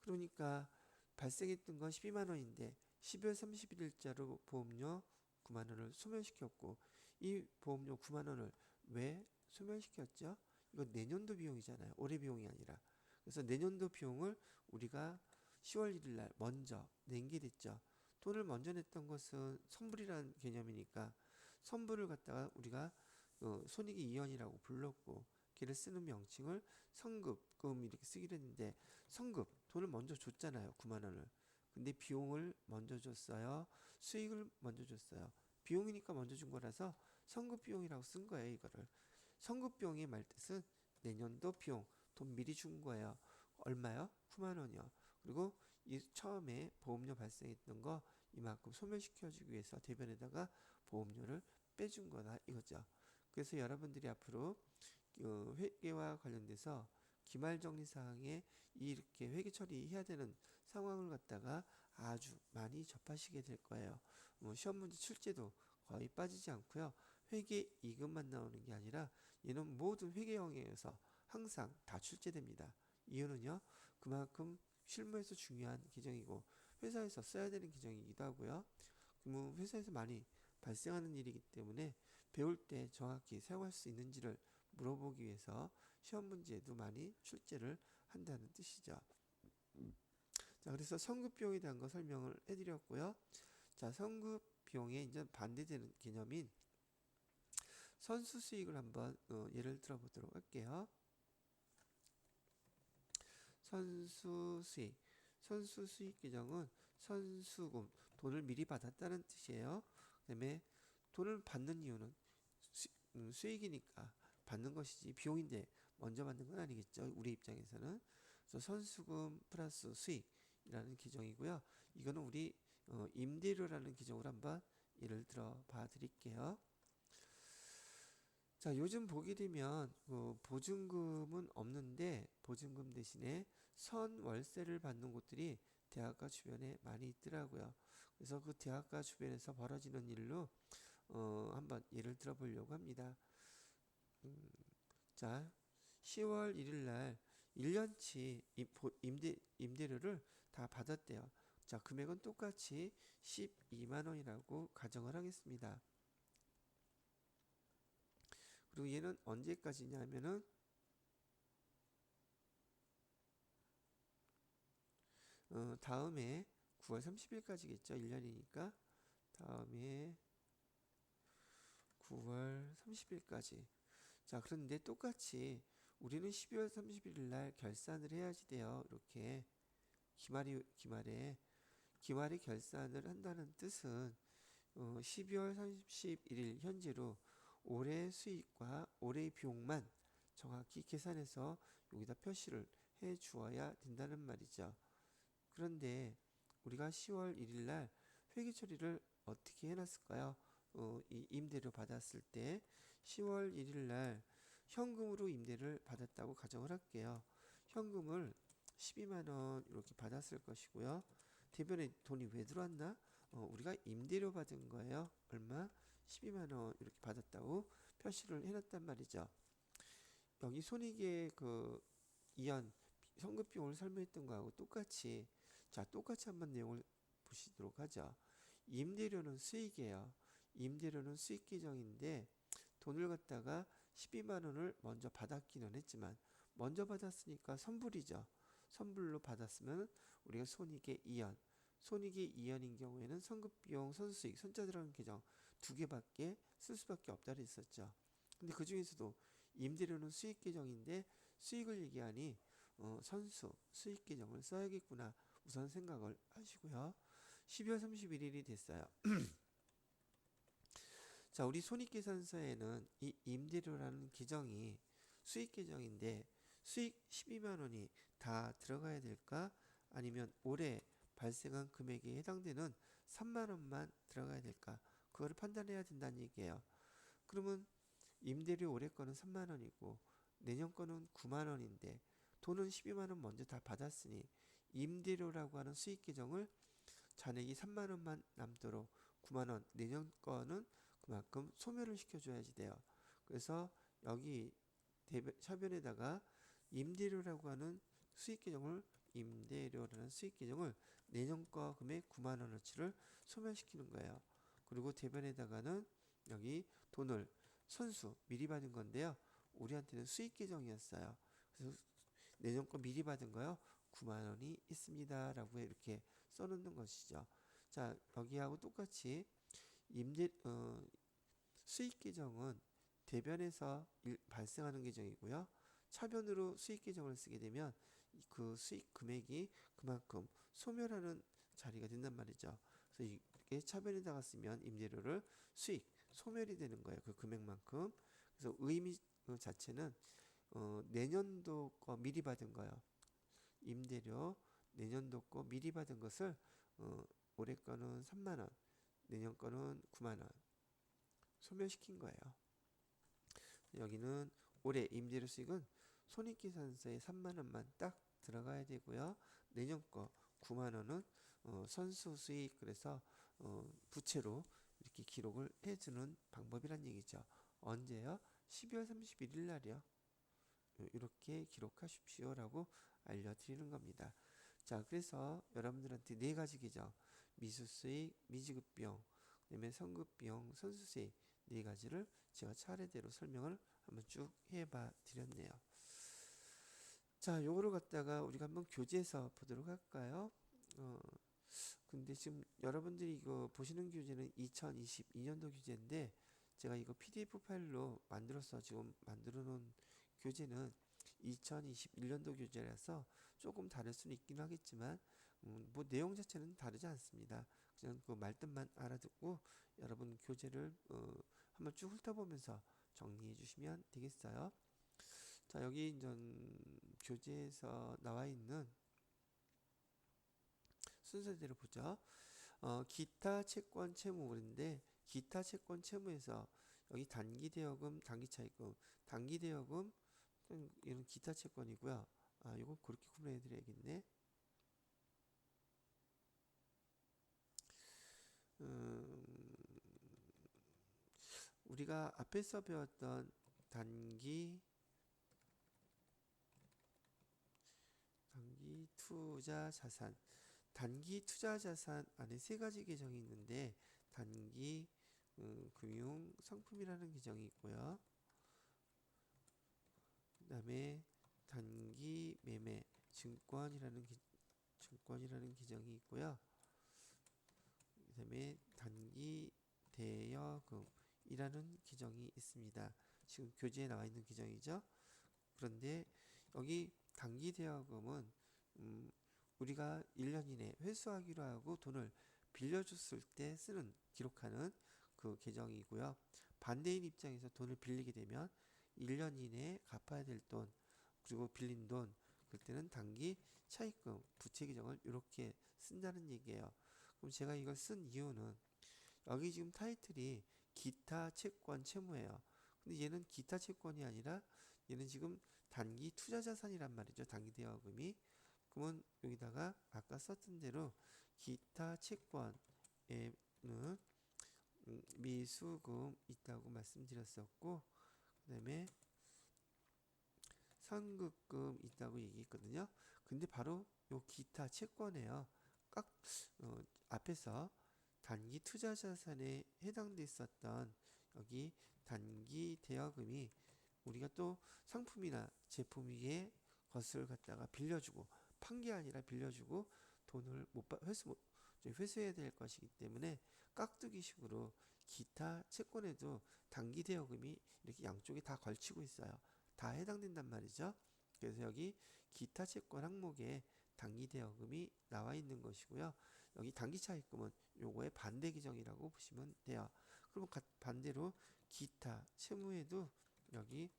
그러니까 발생했던 건 12만 원인데 12월 31일자로 보험료 9만 원을 소멸시켰고, 이 보험료 9만 원을 왜 소멸시켰죠? 이거 내년도 비용이잖아요. 올해 비용이 아니라. 그래서 내년도 비용을 우리가 10월 1일 날 먼저 낸 게 됐죠. 돈을 먼저 냈던 것은 선불이라는 개념이니까 선불을 갖다가 우리가 손익이 이연이라고 불렀고, 걔를 쓰는 명칭을 선급금 이렇게 쓰기로 했는데, 선급 돈을 먼저 줬잖아요. 9만 원을. 근데 비용을 먼저 줬어요. 수익을 먼저 줬어요. 비용이니까 먼저 준 거라서 선급 비용이라고 쓴 거예요. 이거를. 선급 비용의 말뜻은 내년도 비용 돈 미리 준 거예요. 얼마요? 9만 원이요. 그리고 이 처음에 보험료 발생했던 거 이만큼 소멸시켜주기 위해서 대변에다가 보험료를 빼준 거다 이거죠. 그래서 여러분들이 앞으로 회계와 관련돼서 기말정리사항에 이렇게 회계 처리해야 되는 상황을 갖다가 아주 많이 접하시게 될 거예요. 시험 문제 출제도 거의 빠지지 않고요. 회계 2급만 나오는 게 아니라 얘는 모든 회계 영역에서 항상 다 출제됩니다. 이유는요, 그만큼 실무에서 중요한 기정이고 회사에서 써야 되는 기정이기도 하고요. 회사에서 많이 발생하는 일이기 때문에 배울 때 정확히 사용할 수 있는지를 물어보기 위해서 시험 문제에도 많이 출제를 한다는 뜻이죠. 자, 그래서 선급 비용에 대한 거 설명을 해드렸고요. 자, 선급 비용에 이제 반대되는 개념인 선수 수익을 한번 예를 들어 보도록 할게요. 선수 수익 규정은 선수금, 돈을 미리 받았다는 뜻이에요. 그 다음에 돈을 받는 이유는 수익이니까 받는 것이지 비용인데 먼저 받는 건 아니겠죠. 우리 입장에서는. 그래서 선수금 플러스 수익이라는 규정이고요. 이거는 우리 임대료라는 규정으로 한번 예를 들어 봐 드릴게요. 자, 요즘 보게 되면 보증금은 없는데 보증금 대신에 선월세를 받는 곳들이 대학가 주변에 많이 있더라고요. 그래서 그 대학가 주변에서 벌어지는 일로 한번 예를 들어 보려고 합니다. 자, 10월 1일 날 1년치 임대료를 다 받았대요. 자, 금액은 똑같이 12만 원이라고 가정을 하겠습니다. 그리고 얘는 언제까지냐면은 다음에 9월 30일까지겠죠. 1년이니까 다음에 9월 30일까지. 자, 그런데 똑같이 우리는 12월 31일 날 결산을 해야지 돼요. 이렇게 기말에 결산을 한다는 뜻은 12월 31일 현재로 올해 수익과 올해의 비용만 정확히 계산해서 여기다 표시를 해 주어야 된다는 말이죠. 그런데 우리가 10월 1일 날 회계 처리를 어떻게 해놨을까요? 이 임대료 받았을 때 10월 1일 날 현금으로 임대를 받았다고 가정을 할게요. 현금을 12만 원 이렇게 받았을 것이고요. 대변에 돈이 왜 들어왔나? 우리가 임대료 받은 거예요. 얼마? 12만 원 이렇게 받았다고 표시를 해놨단 말이죠. 여기 손익의 그 이연 현금 비용을 설명했던 거하고 똑같이 똑같이 한번 내용을 보시도록 하죠. 임대료는 수익이에요. 임대료는 수익 계정인데 돈을 갖다가 12만 원을 먼저 받았기는 했지만 먼저 받았으니까 선불이죠. 선불로 받았으면 우리가 손익의 이연, 손익의 이연인 경우에는 선급비용, 선수익, 손자 들어간 계정 두 개밖에 쓸 수밖에 없다 그랬었죠. 근데 그 중에서도 임대료는 수익 계정인데 수익을 얘기하니 선수, 수익 계정을 써야겠구나 우선 생각을 하시고요. 12월 31일이 됐어요. 자, 우리 손익계산서에는 이 임대료라는 계정이 수익 계정인데 수익 12만 원이 다 들어가야 될까? 아니면 올해 발생한 금액에 해당되는 3만 원만 들어가야 될까? 그거를 판단해야 된다는 얘기예요. 그러면 임대료 올해 거는 3만 원이고 내년 거는 9만 원인데 돈은 12만 원 먼저 다 받았으니 임대료라고 하는 수익 계정을 잔액이 3만 원만 남도록 9만 원 내년 거는 그만큼 소멸을 시켜줘야지 돼요. 그래서 여기 차변에다가 임대료라고 하는 수익 계정을 임대료라는 수익 계정을 내년 거 금액 9만 원어치를 소멸시키는 거예요. 그리고 대변에다가는 여기 돈을 선수 미리 받은 건데요. 우리한테는 수익 계정이었어요. 그래서 내년 거 미리 받은 거요. 9만 원이 있습니다. 라고 이렇게 써놓는 것이죠. 자, 여기하고 똑같이 수익 계정은 대변에서 발생하는 계정이고요. 차변으로 수익 계정을 쓰게 되면 그 수익 금액이 그만큼 소멸하는 자리가 된단 말이죠. 그래서 이렇게 차변에다가 쓰면 임대료를 수익, 소멸이 되는 거예요. 그 금액만큼. 그래서 의미 자체는 내년도 거 미리 받은 거예요. 임대료 내년도 거 미리 받은 것을 올해 거는 3만 원, 내년 거는 9만 원 소멸시킨 거예요. 여기는 올해 임대료 수익은 손익계산서에 3만 원만 딱 들어가야 되고요. 내년 거 9만 원은 선수 수익 그래서 부채로 이렇게 기록을 해주는 방법이란 얘기죠. 언제요? 12월 31일 날이요. 이렇게 기록하십시오라고 알려드리는 겁니다. 자, 그래서 여러분들한테 네 가지 계정 미수수익, 미지급비용, 그다음에 선급비용, 선수수익 네 가지를 제가 차례대로 설명을 한번 쭉 해봐 드렸네요. 자, 요거를 갖다가 우리가 한번 교재에서 보도록 할까요? 근데 지금 여러분들이 이거 보시는 교재는 2022년도 교재인데 제가 이거 PDF 파일로 만들어서 지금 만들어 놓은 교재는 2021년도 교재라서 조금 다를 수는 있긴 하겠지만 뭐 내용 자체는 다르지 않습니다. 그냥 그 말뜻만 알아듣고 여러분 교재를 한번 쭉 훑어보면서 정리해 주시면 되겠어요. 자, 여기 이제 교재에서 나와 있는 순서대로 보죠. 기타 채권 채무인데 기타 채권 채무에서 여기 단기 대여금, 단기 차입금, 단기 대여금 이런 기타 채권이고요. 이거 그렇게 구분해 드려야겠네. 우리가 앞에서 배웠던 단기 투자 자산, 단기 투자 자산 안에 세 가지 계정이 있는데 단기 금융 상품이라는 계정이 있고요. 그 다음에 단기 매매 증권이라는 계정이 있고요. 그 다음에 단기 대여금이라는 계정이 있습니다. 지금 교재에 나와 있는 계정이죠. 그런데 여기 단기 대여금은 우리가 1년 이내 회수하기로 하고 돈을 빌려줬을 때 쓰는 기록하는 그 계정이고요. 반대인 입장에서 돈을 빌리게 되면 1년 이내에 갚아야 될 돈 그리고 빌린 돈 그때는 단기 차입금 부채 계정을 이렇게 쓴다는 얘기예요. 그럼 제가 이걸 쓴 이유는 여기 지금 타이틀이 기타 채권 채무예요. 근데 얘는 기타 채권이 아니라 얘는 지금 단기 투자 자산이란 말이죠. 단기 대여금이. 그러면 여기다가 아까 썼던 대로 기타 채권에는 미수금 있다고 말씀드렸었고, 그 다음에 선급금 있다고 얘기했거든요. 근데 바로 요 기타 채권에요. 깍 앞에서 단기 투자 자산에 해당돼 있었던 여기 단기 대여금이 우리가 또 상품이나 제품 위에 것을 갖다가 빌려주고 판 게 아니라 빌려주고 돈을 회수해야 될 것이기 때문에 깍두기식으로 기타 채권에도 단기 대여금이 이렇게 양쪽에 다 걸치고 있어요. 다 해당된단 말이죠. 그래서 여기 기타 채권 항목에 단기 대여금이 나와 있는 것이고요. 여기 단기 차입금은 요거의 반대 규정이라고 보시면 돼요. 그럼 반대로 기타 채무에도 여기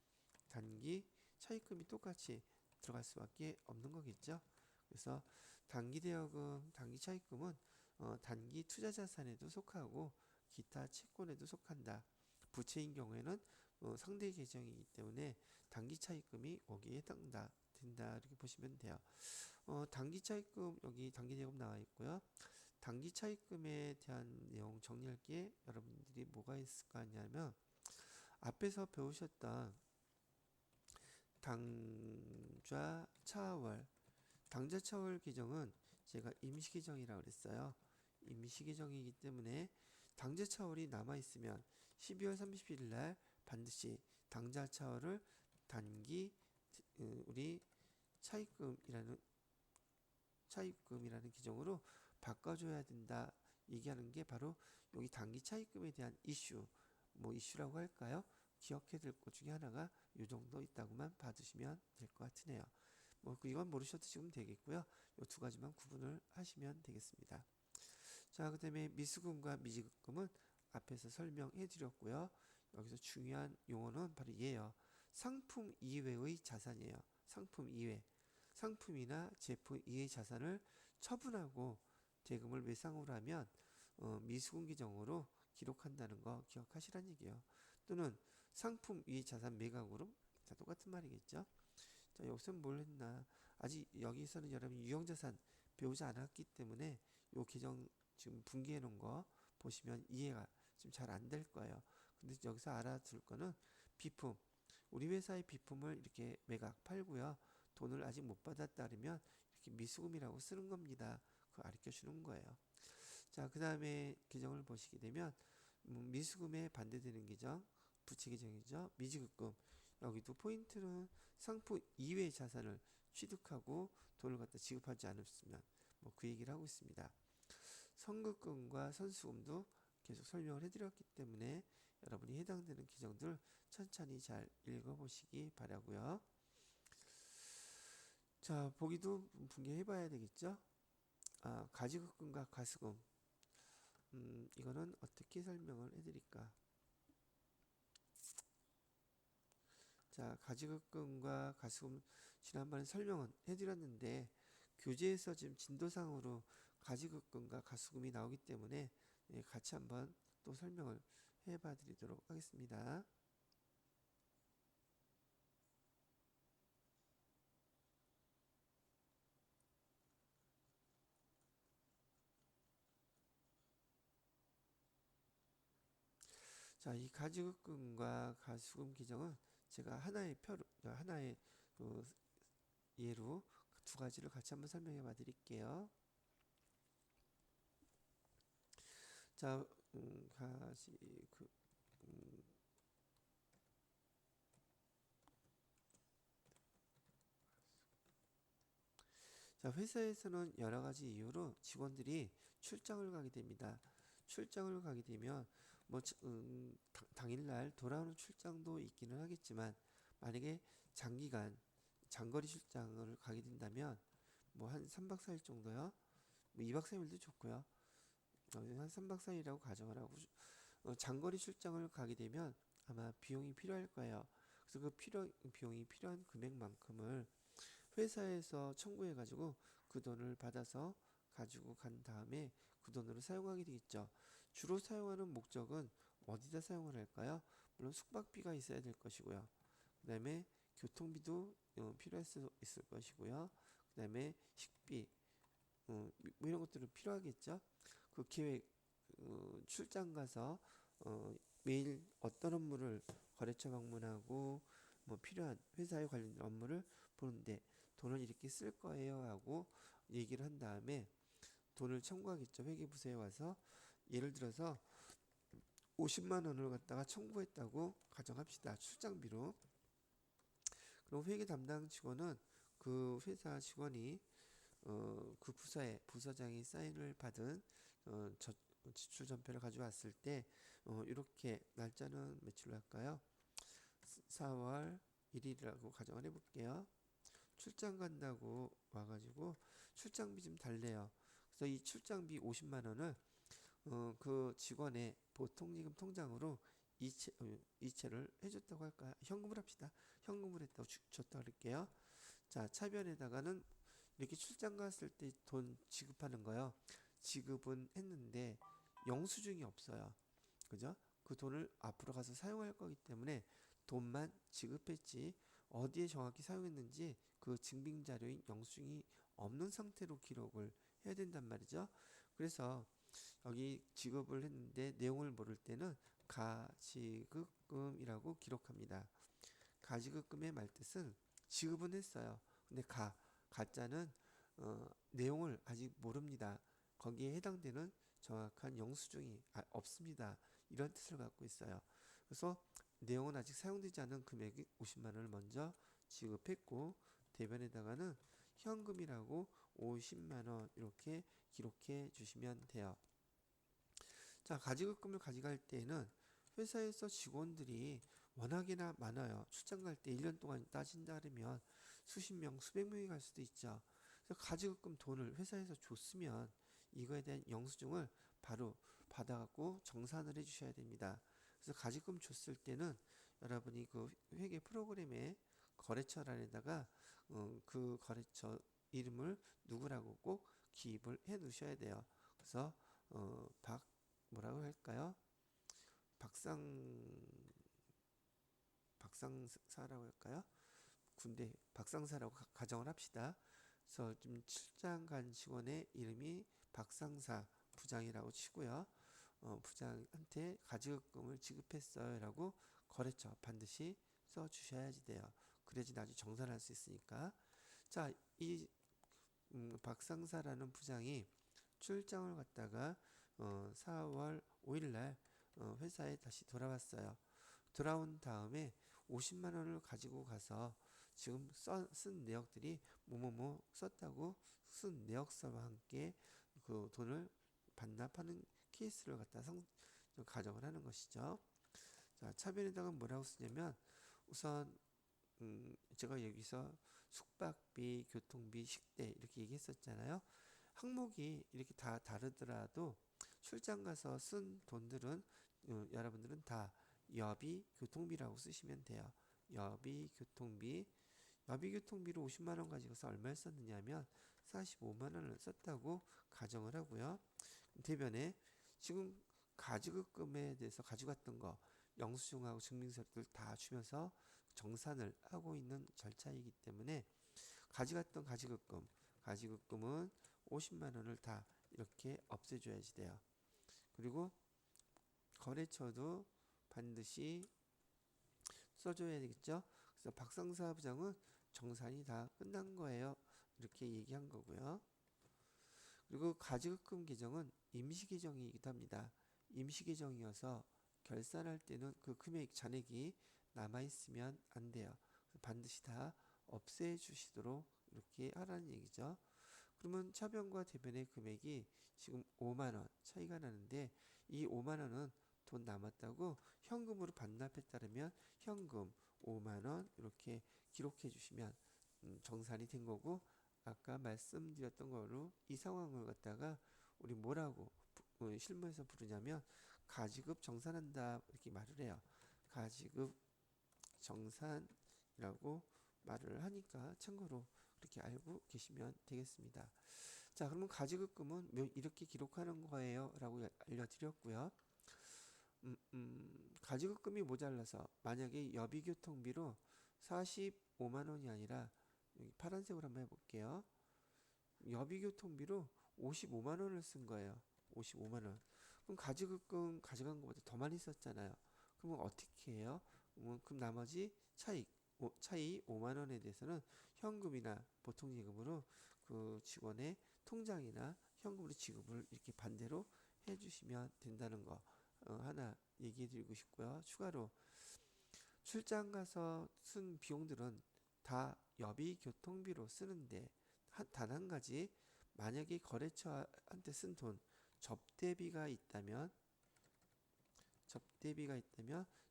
단기 차입금이 똑같이 들어갈 수밖에 없는 거겠죠. 그래서 단기 대여금, 단기 차입금은 단기 투자 자산에도 속하고 기타 채권에도 속한다. 부채인 경우에는 상대 계정이기 때문에 단기 차입금이 거기에 된다 이렇게 보시면 돼요. 단기 차입금 여기 단기 대여금 나와 있고요. 단기 차입금에 대한 내용 정리할 게 여러분들이 뭐가 있을까 하냐면 앞에서 배우셨던 당좌 차월 당좌 차월 규정은 제가 임시 규정이라고 그랬어요. 임시 규정이기 때문에 당좌 차월이 남아 있으면 12월 31일 날 반드시 당좌 차월을 단기 우리 차입금이라는 규정으로 바꿔줘야 된다 얘기하는 게 바로 여기 단기 차입금에 대한 이슈, 뭐 이슈라고 할까요? 기억해야 될 것 중에 하나가 이 정도 있다고만 봐주시면 될 것 같으네요. 뭐 이건 모르셔도 지금 되겠고요. 이 두 가지만 구분을 하시면 되겠습니다. 자, 그 다음에 미수금과 미지급금은 앞에서 설명해 드렸고요. 여기서 중요한 용어는 바로 얘예요. 상품 이외의 자산이에요. 상품 이외. 상품이나 제품 이외의 자산을 처분하고 대금을 외상으로 하면 미수금 규정으로 기록한다는 거 기억하시란 얘기예요. 또는 상품 이외 자산 매각으로 다 똑같은 말이겠죠. 자, 여기서 뭘 했나? 아직 여기서는 여러분 유형자산 배우지 않았기 때문에 요 규정 지금 분기해 놓은 거 보시면 이해가 좀 잘 안 될 거예요. 근데 여기서 알아둘 거는 비품. 우리 회사의 비품을 이렇게 매각 팔고요. 돈을 아직 못 받았다면 이렇게 미수금이라고 쓰는 겁니다. 그거 가르쳐 주는 거예요. 자, 그 다음에 규정을 보시게 되면 미수금에 반대되는 규정, 부채 규정이죠. 미지급금. 여기도 포인트는 상품 이외의 자산을 취득하고 돈을 갖다 지급하지 않았으면 뭐 그 얘기를 하고 있습니다. 선급금과 선수금도 계속 설명을 해드렸기 때문에 여러분이 해당되는 규정들 천천히 잘 읽어보시기 바라고요. 자, 보기도 분개해봐야 되겠죠. 가지급금과 가수금. 이거는 어떻게 설명을 해드릴까? 자, 가지급금과 가수금 지난번에 설명은 해드렸는데 교재에서 지금 진도상으로 가지급금과 가수금이 나오기 때문에 같이 한번 또 설명을 해봐 드리도록 하겠습니다. 자, 이 가지급금과 가수금 규정은 제가 하나의 그 예로 두 가지를 같이 한번 설명해 봐 드릴게요. 자, 자, 회사에서는 여러 가지 이유로 직원들이 출장을 가게 됩니다. 출장을 가게 되면 뭐 당일날 돌아오는 출장도 있기는 하겠지만 만약에 장거리 출장을 가게 된다면 뭐 한 3박 4일 정도요. 뭐 2박 3일도 좋고요. 한 3박 4일이라고 가정을 하고 장거리 출장을 가게 되면 아마 비용이 필요할 거예요. 그래서 비용이 필요한 금액만큼을 회사에서 청구해 가지고 그 돈을 받아서 가지고 간 다음에 그 돈으로 사용하게 되겠죠. 주로 사용하는 목적은 어디다 사용을 할까요? 물론 숙박비가 있어야 될 것이고요. 그 다음에 교통비도 필요할 수 있을 것이고요. 그 다음에 식비, 뭐 이런 것들은 필요하겠죠. 그 계획, 출장 가서 매일 어떤 업무를 거래처 방문하고 뭐 필요한 회사에 관련된 업무를 보는데 돈을 이렇게 쓸 거예요 하고 얘기를 한 다음에 돈을 청구하겠죠. 회계부서에 와서 예를 들어서 50만 원을 갖다가 청구했다고 가정합시다. 출장비로. 그럼 회계 담당 직원은 그 회사 직원이 그 부서에 부서장이 사인을 받은 지출 전표를 가져왔을 때 이렇게 날짜는 며칠로 할까요? 4월 1일이라고 가정을 해볼게요. 출장 간다고 와가지고 출장비 좀 달래요. 그래서 이 출장비 50만 원을 그 직원의 보통예금 통장으로 이체를 해줬다고 할까요? 현금을 합시다. 현금을 했다고 줬다고 할게요. 자, 차변에다가는 이렇게 출장 갔을 때 돈 지급하는 거요. 지급은 했는데 영수증이 없어요. 그죠? 그 돈을 앞으로 가서 사용할 거기 때문에 돈만 지급했지 어디에 정확히 사용했는지 그 증빙 자료인 영수증이 없는 상태로 기록을 해야 된단 말이죠. 그래서 여기 지급을 했는데 내용을 모를 때는 가지급금이라고 기록합니다. 가지급금의 말뜻은 지급은 했어요. 근데 가짜는 내용을 아직 모릅니다. 거기에 해당되는 정확한 영수증이 없습니다. 이런 뜻을 갖고 있어요. 그래서 내용은 아직 사용되지 않은 금액이 50만 원을 먼저 지급했고 대변에다가는 현금이라고 50만 원 이렇게 기록해 주시면 돼요. 자, 가지급금을 가져갈 때에는 회사에서 직원들이 워낙이나 많아요. 출장 갈 때 1년 동안 따진다 그러면 수십 명, 수백 명이 갈 수도 있죠. 그래서 가지급금 돈을 회사에서 줬으면 이거에 대한 영수증을 바로 받아갖고 정산을 해주셔야 됩니다. 그래서 가지급금 줬을 때는 여러분이 그 회계 프로그램에 거래처란에다가 그 거래처 이름을 누구라고 꼭 기입을 해 두셔야 돼요. 그래서 뭐라고 할까요? 박상사라고 할까요? 군대 박상사라고 가정을 합시다. 그래서 좀 출장 간 직원의 이름이 박상사 부장이라고 치고요. 부장한테 가지급금을 지급했어요라고 거래처 반드시 써 주셔야지 돼요. 그래야지 나중에 정산할 수 있으니까. 자, 이 박상사라는 부장이 출장을 갔다가 4월 5일 날 회사에 다시 돌아왔어요. 돌아온 다음에 50만 원을 가지고 가서 지금 쓴 내역들이 뭐뭐뭐 썼다고 쓴 내역서와 함께 그 돈을 반납하는 케이스를 갖다 가정을 하는 것이죠. 자, 차변에다가 뭐라고 쓰냐면 우선 제가 여기서 숙박비, 교통비, 식대 이렇게 얘기했었잖아요. 항목이 이렇게 다 다르더라도 출장 가서 쓴 돈들은 여러분들은 다 여비 교통비라고 쓰시면 돼요. 여비 교통비. 여비 교통비로 50만 원 가지고서 얼마를 썼느냐면 45만 원을 썼다고 가정을 하고요. 대변에 지금 가지급금에 대해서 가져갔던 거 영수증하고 증빙서를 다 주면서 정산을 하고 있는 절차이기 때문에 가져갔던 가지급금은 50만 원을 다 이렇게 없애줘야지 돼요. 그리고 거래처도 반드시 써줘야 되겠죠. 그래서 박상사 부장은 정산이 다 끝난 거예요. 이렇게 얘기한 거고요. 그리고 가지급금 계정은 임시 계정이기도 합니다. 임시 계정이어서 결산할 때는 그 금액 잔액이 남아있으면 안 돼요. 반드시 다 없애주시도록 이렇게 하라는 얘기죠. 그러면 차변과 대변의 금액이 지금 5만 원 차이가 나는데 이 5만 원은 돈 남았다고 현금으로 반납했다면 현금 5만 원 이렇게 기록해 주시면 정산이 된 거고 아까 말씀드렸던 거로 이 상황을 갖다가 우리 뭐라고 실무에서 부르냐면 가지급 정산한다 이렇게 말을 해요. 가지급 정산이라고 말을 하니까 참고로 그렇게 알고 계시면 되겠습니다. 자, 그러면 가지급금은 이렇게 기록하는 거예요 라고 알려드렸고요. 가지급금이 모자라서 만약에 여비교통비로 45만 원이 아니라 여기 파란색으로 한번 해볼게요. 여비교통비로 55만 원을 쓴 거예요. 55만 원. 그럼 가지급금 가져간 것보다 더 많이 썼잖아요. 그러면 어떻게 해요? 그럼 나머지 차이 5만 원에 대해서는 현금이나 보통예금으로 그 직원의 통장이나 현금으로 지급을 이렇게 반대로 해주시면 된다는 거 하나 얘기해 드리고 싶고요. 추가로 출장 가서 쓴 비용들은 다 여비 교통비로 쓰는데 단 한 가지 만약에 거래처한테 쓴 돈 접대비가 있다면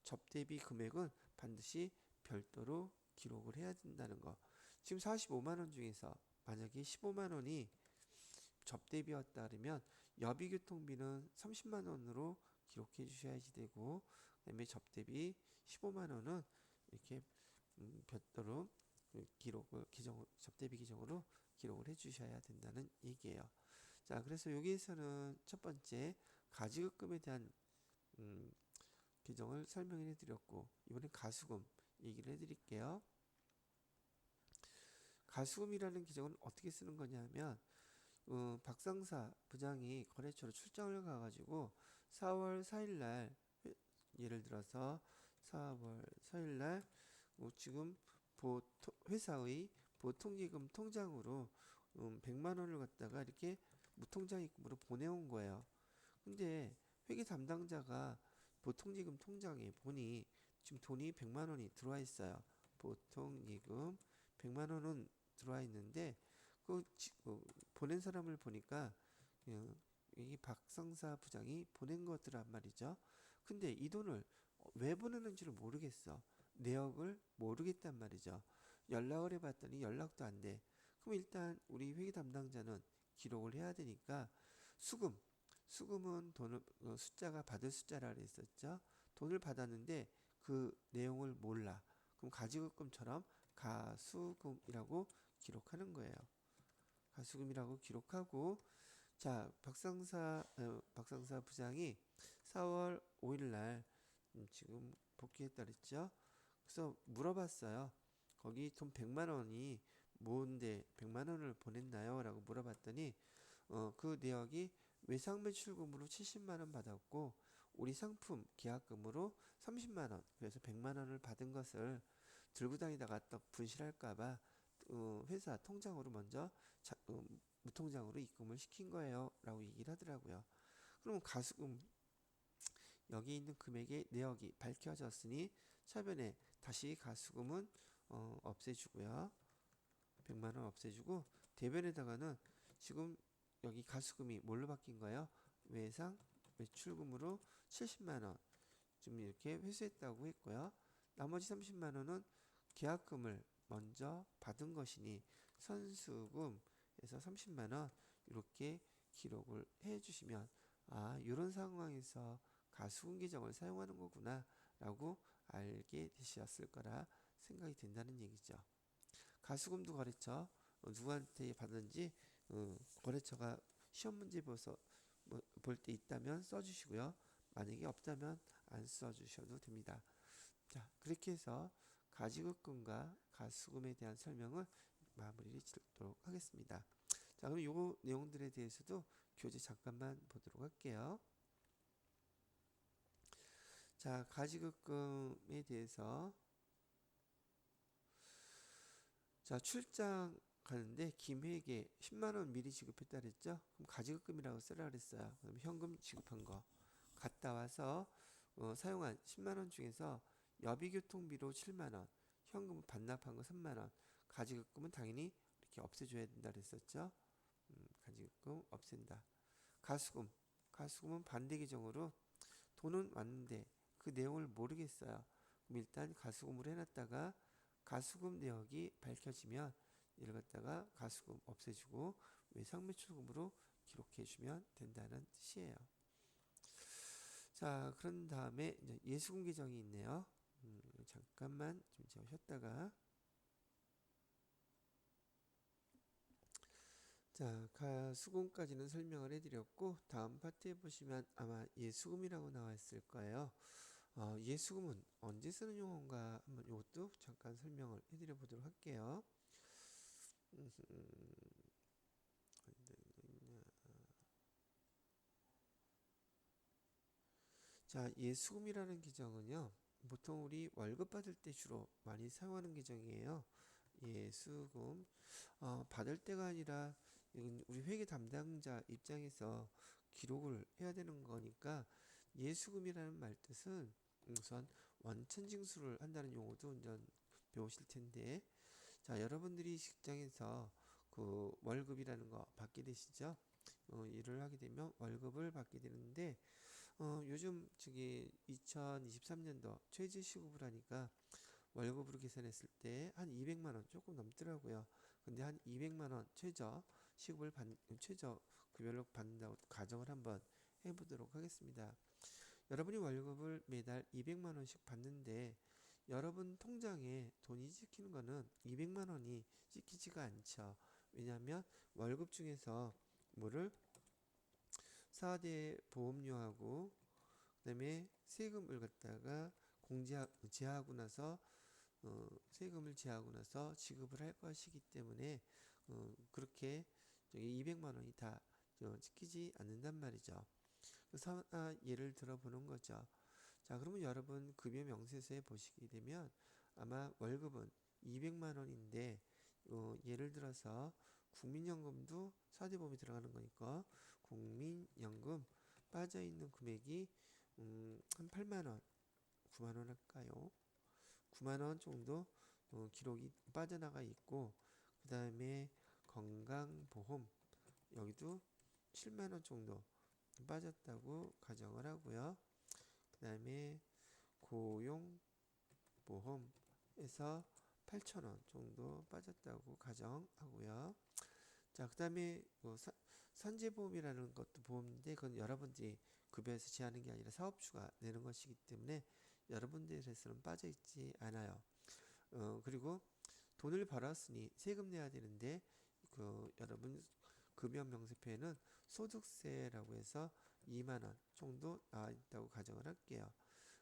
접대비 금액은 반드시 별도로 기록을 해야 된다는 거. 지금 45만 원 중에서 만약에 15만 원이 접대비였다 그러면 여비교통비는 30만 원으로 기록해 주셔야지 되고, 그다음에 접대비 15만 원은 이렇게 별도로 접대비 기정으로 기록을 해 주셔야 된다는 얘기예요. 자, 그래서 여기에서는 첫 번째 가지급금에 대한 규정을 설명해 드렸고, 이번엔 가수금 얘기를 해 드릴게요. 가수금이라는 규정은 어떻게 쓰는 거냐면 박상사 부장이 거래처로 출장을 가가지고 4월 4일날 예를 들어서 4월 4일날 지금 회사의 보통예금 통장으로 100만 원을 갖다가 이렇게 무통장 입금으로 보내온 거예요. 근데 회계 담당자가 보통예금 통장에 보니 지금 돈이 100만 원이 들어와 있어요. 보통예금 100만 원은 들어와 있는데 보낸 사람을 보니까 이 박상사 부장이 보낸 것들란 말이죠. 근데 이 돈을 왜 보내는지를 모르겠어. 내역을 모르겠단 말이죠. 연락을 해봤더니 연락도 안 돼. 그럼 일단 우리 회계 담당자는 기록을 해야 되니까 수금은 돈을 숫자가 받을 숫자라 그랬었죠. 돈을 받았는데 그 내용을 몰라. 그럼 가지급금처럼 가수금이라고 기록하는 거예요. 가수금이라고 기록하고, 자, 박상사 부장이 4월 5일 날 지금 복귀했다 그랬죠. 그래서 물어봤어요. 거기 돈 100만 원이 뭔데 100만 원을 보냈나요? 라고 물어봤더니 그 내역이 외상매출금으로 70만 원 받았고 우리 상품 계약금으로 30만 원, 그래서 100만 원을 받은 것을 들고 다니다가 또 분실할까봐 회사 통장으로 먼저 무통장으로 입금을 시킨 거예요 라고 얘기를 하더라고요. 그러면 가수금 여기 있는 금액의 내역이 밝혀졌으니 차변에 다시 가수금은 없애주고요. 100만 원 없애주고 대변에다가는 지금 여기 가수금이 뭘로 바뀐 거예요? 외상 매출금으로 70만 원 좀 이렇게 회수했다고 했고요. 나머지 30만 원은 계약금을 먼저 받은 것이니 선수금에서 30만 원 이렇게 기록을 해 주시면 이런 상황에서 가수금 계정을 사용하는 거구나 라고 알게 되셨을 거라 생각이 된다는 얘기죠. 가수금도 거래처 누구한테 받은지 거래처가 시험 문제 보서 볼 때 있다면 써주시고요. 만약에 없다면 안 써주셔도 됩니다. 자, 그렇게 해서 가지급금과 가수금에 대한 설명을 마무리를 짓도록 하겠습니다. 자, 그럼 요 내용들에 대해서도 교재 잠깐만 보도록 할게요. 자, 가지급금에 대해서 자, 출장 가는데 김회계 10만 원 미리 지급했다 그랬죠? 그럼 가지급금이라고 쓰라 그랬어요. 그럼 현금 지급한 거 갔다 와서 사용한 10만 원 중에서 여비교통비로 7만 원, 현금 반납한 거 3만 원, 가지급금은 당연히 이렇게 없애줘야 된다 그랬었죠? 가지급금 없앤다. 가수금은 반대 계정으로 돈은 왔는데 그 내용을 모르겠어요. 그럼 일단 가수금으로 해놨다가 가수금 내역이 밝혀지면 이를 갖다가 가수금 없애주고 외상매출금으로 기록해주면 된다는 뜻이에요. 자, 그런 다음에 이제 예수금 계정이 있네요. 잠깐만 좀 쉬었다가 자, 가수금까지는 설명을 해드렸고 다음 파트에 보시면 아마 예수금이라고 나와 있을 거예요. 예수금은 언제 쓰는 용어인가 한번 이것도 잠깐 설명을 해드려 보도록 할게요. 자, 예수금이라는 계정은요, 보통 우리 월급 받을 때 주로 많이 사용하는 계정이에요. 예수금. 받을 때가 아니라 이건 우리 회계 담당자 입장에서 기록을 해야 되는 거니까 예수금이라는 말 뜻은 우선 원천징수를 한다는 용어도 운전 배우실 텐데, 자, 여러분들이 직장에서 그 월급이라는 거 받게 되시죠? 일을 하게 되면 월급을 받게 되는데, 요즘 저기 2023년도 최저시급을 하니까 월급으로 계산했을 때 한 200만 원 조금 넘더라고요. 근데 한 200만 원 최저 급여를 받는다고 가정을 한번 해보도록 하겠습니다. 여러분이 월급을 매달 200만 원씩 받는데 여러분 통장에 돈이 찍히는 거는 200만 원이 찍히지가 않죠. 왜냐하면 월급 중에서 뭐를 4대 보험료하고 그다음에 세금을 갖다가 제하고 나서 세금을 제하고 나서 지급을 할 것이기 때문에 그렇게 200만 원이 다 찍히지 않는단 말이죠. 그래서 예를 들어 보는 거죠. 자, 그러면 여러분 급여 명세서에 보시게 되면 아마 월급은 200만 원인데 예를 들어서 국민연금도 4대 보험이 들어가는 거니까 국민연금 빠져 있는 금액이 한 8만 원, 9만 원 할까요? 9만 원 정도 기록이 빠져나가 있고 그 다음에 건강보험 여기도 7만 원 정도 빠졌다고 가정을 하고요. 그 다음에 고용보험에서 8천 원 정도 빠졌다고 가정하고요. 자, 그 다음에 산재보험이라는 것도 보험인데 그건 여러분들이 급여에서 제하는 게 아니라 사업주가 내는 것이기 때문에 여러분들에서는 빠져있지 않아요. 그리고 돈을 벌었으니 세금 내야 되는데 여러분 급여 명세표에는 소득세라고 해서 2만 원 정도 나와 있다고 가정을 할게요.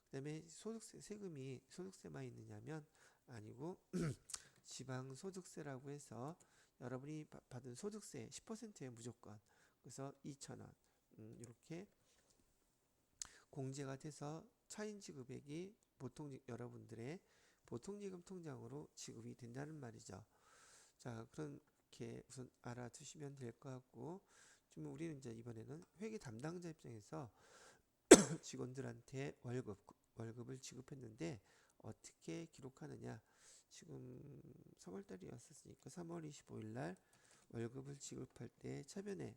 그 다음에 세금이 소득세만 있느냐면 아니고 지방소득세라고 해서 여러분이 받은 소득세 10%에 무조건 그래서 2,000원 이렇게 공제가 돼서 차인지 금액이 보통 여러분들의 보통예금 통장으로 지급이 된다는 말이죠. 자, 그렇게 우선 알아두시면 될 것 같고, 좀 우리는 이제 이번에는 회계 담당자 입장에서 직원들한테 월급을 지급했는데 어떻게 기록하느냐. 지금 3월달이었으니까 3월 25일 날 월급을 지급할 때 차변에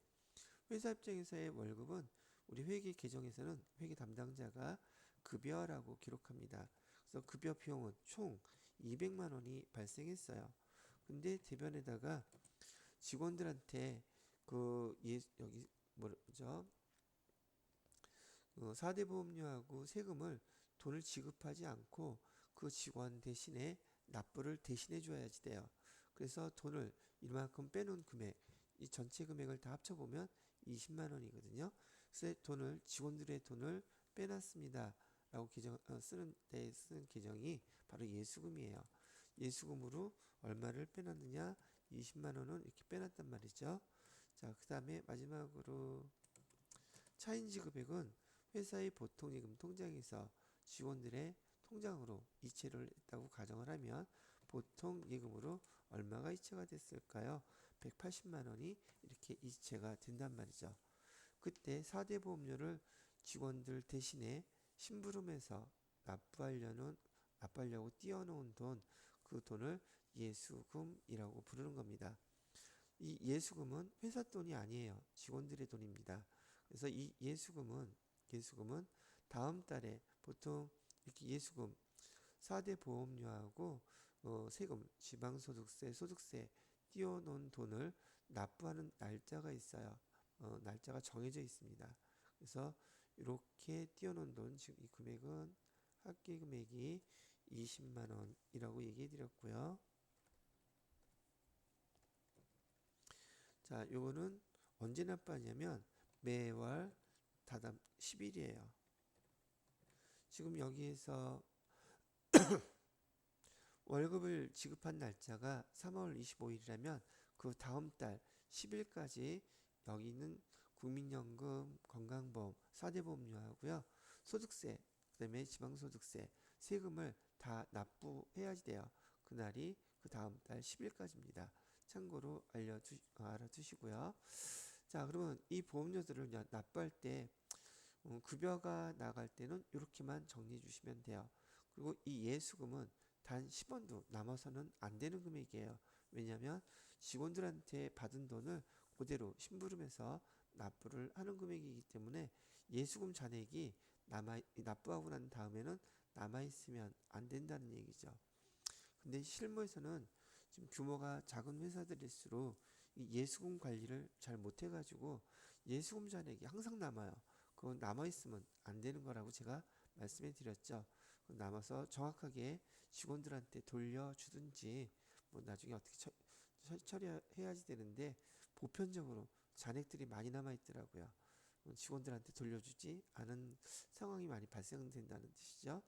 회사 입장에서의 월급은 우리 회계 계정에서는 회계 담당자가 급여라고 기록합니다. 그래서 급여 비용은 총 200만 원이 발생했어요. 근데 대변에다가 직원들한테 여기 뭐죠? 4대 보험료하고 세금을 돈을 지급하지 않고 그 직원 대신에 납부를 대신해 줘야지 돼요. 그래서 돈을 이만큼 빼놓은 금액, 이 전체 금액을 다 합쳐보면 20만 원이거든요. 그래서 직원들의 돈을 빼놨습니다. 라고 쓰는 계정이 바로 예수금이에요. 예수금으로 얼마를 빼놨느냐? 20만 원은 이렇게 빼놨단 말이죠. 자, 그 다음에 마지막으로 차인지 금액은 회사의 보통예금 통장에서 직원들의 통장으로 이체를 했다고 가정을 하면 보통예금으로 얼마가 이체가 됐을까요? 180만 원이 이렇게 이체가 된단 말이죠. 그때 4대 보험료를 직원들 대신에 심부름해서 납부하려고 띄워놓은 돈, 그 돈을 예수금이라고 부르는 겁니다. 이 예수금은 회사 돈이 아니에요. 직원들의 돈입니다. 그래서 이 예수금은 다음 달에 보통 이렇게 예수금 4대 보험료하고 세금, 지방소득세, 소득세 띄워놓은 돈을 납부하는 날짜가 있어요. 날짜가 정해져 있습니다. 그래서 이렇게 띄워놓은 돈, 지금 이 금액은 합계 금액이 20만 원이라고 얘기해 드렸고요. 자, 요거는 언제 납부하냐면 매월 다담 10일이에요. 지금 여기에서 월급을 지급한 날짜가 3월 25일이라면 그 다음 달 10일까지 여기는 국민연금, 건강보험, 4대 보험료하고요. 소득세, 그다음에 지방소득세, 세금을 다 납부해야지 돼요. 그날이 그 다음 달 10일까지입니다. 참고로 알아두시고요. 자, 그러면 이 보험료들을 납부할 때 급여가 나갈 때는 이렇게만 정리해 주시면 돼요. 그리고 이 예수금은 단 10원도 남아서는 안 되는 금액이에요. 왜냐하면 직원들한테 받은 돈을 그대로 심부름해서 납부를 하는 금액이기 때문에 예수금 잔액이 납부하고 난 다음에는 남아있으면 안 된다는 얘기죠. 근데 실무에서는 지금 규모가 작은 회사들일수록 이 예수금 관리를 잘 못해가지고 예수금 잔액이 항상 남아요. 그건 남아있으면 안 되는 거라고 제가 말씀해 드렸죠. 남아서 정확하게 직원들한테 돌려주든지 뭐 나중에 어떻게 처리해야지 되는데 보편적으로 잔액들이 많이 남아있더라고요. 직원들한테 돌려주지 않은 상황이 많이 발생된다는 뜻이죠.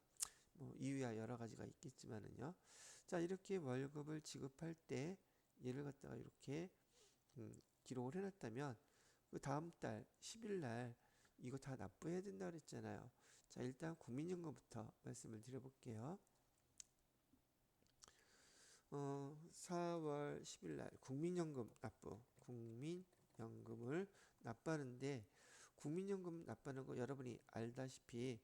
뭐 이유야 여러 가지가 있겠지만은요. 자, 이렇게 월급을 지급할 때 얘를 갖다가 이렇게 기록을 해놨다면 그 다음 달 10일 날 이거 다 납부해야 된다 그랬잖아요. 자, 일단 국민연금부터 말씀을 드려볼게요. 4월 10일 날 국민연금 납부, 국민연금을 납부하는데 국민연금 납부하는 거 여러분이 알다시피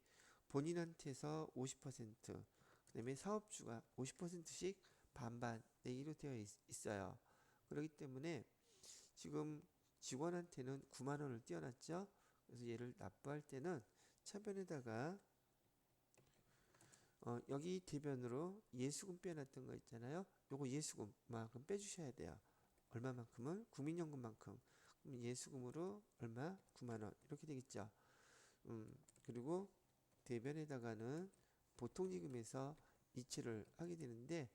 본인한테서 50%, 그다음에 사업주가 50%씩 반반 내기로 되어 있어요. 그렇기 때문에 지금 직원한테는 9만 원을 띄워놨죠. 그래서 얘를 납부할 때는 차변에다가 여기 대변으로 예수금 빼놨던 거 있잖아요. 요거 예수금만큼 빼주셔야 돼요. 얼마만큼은? 국민연금만큼. 그럼 예수금으로 얼마? 9만 원 이렇게 되겠죠. 그리고 대변에다가는 보통지금에서 이체를 하게 되는데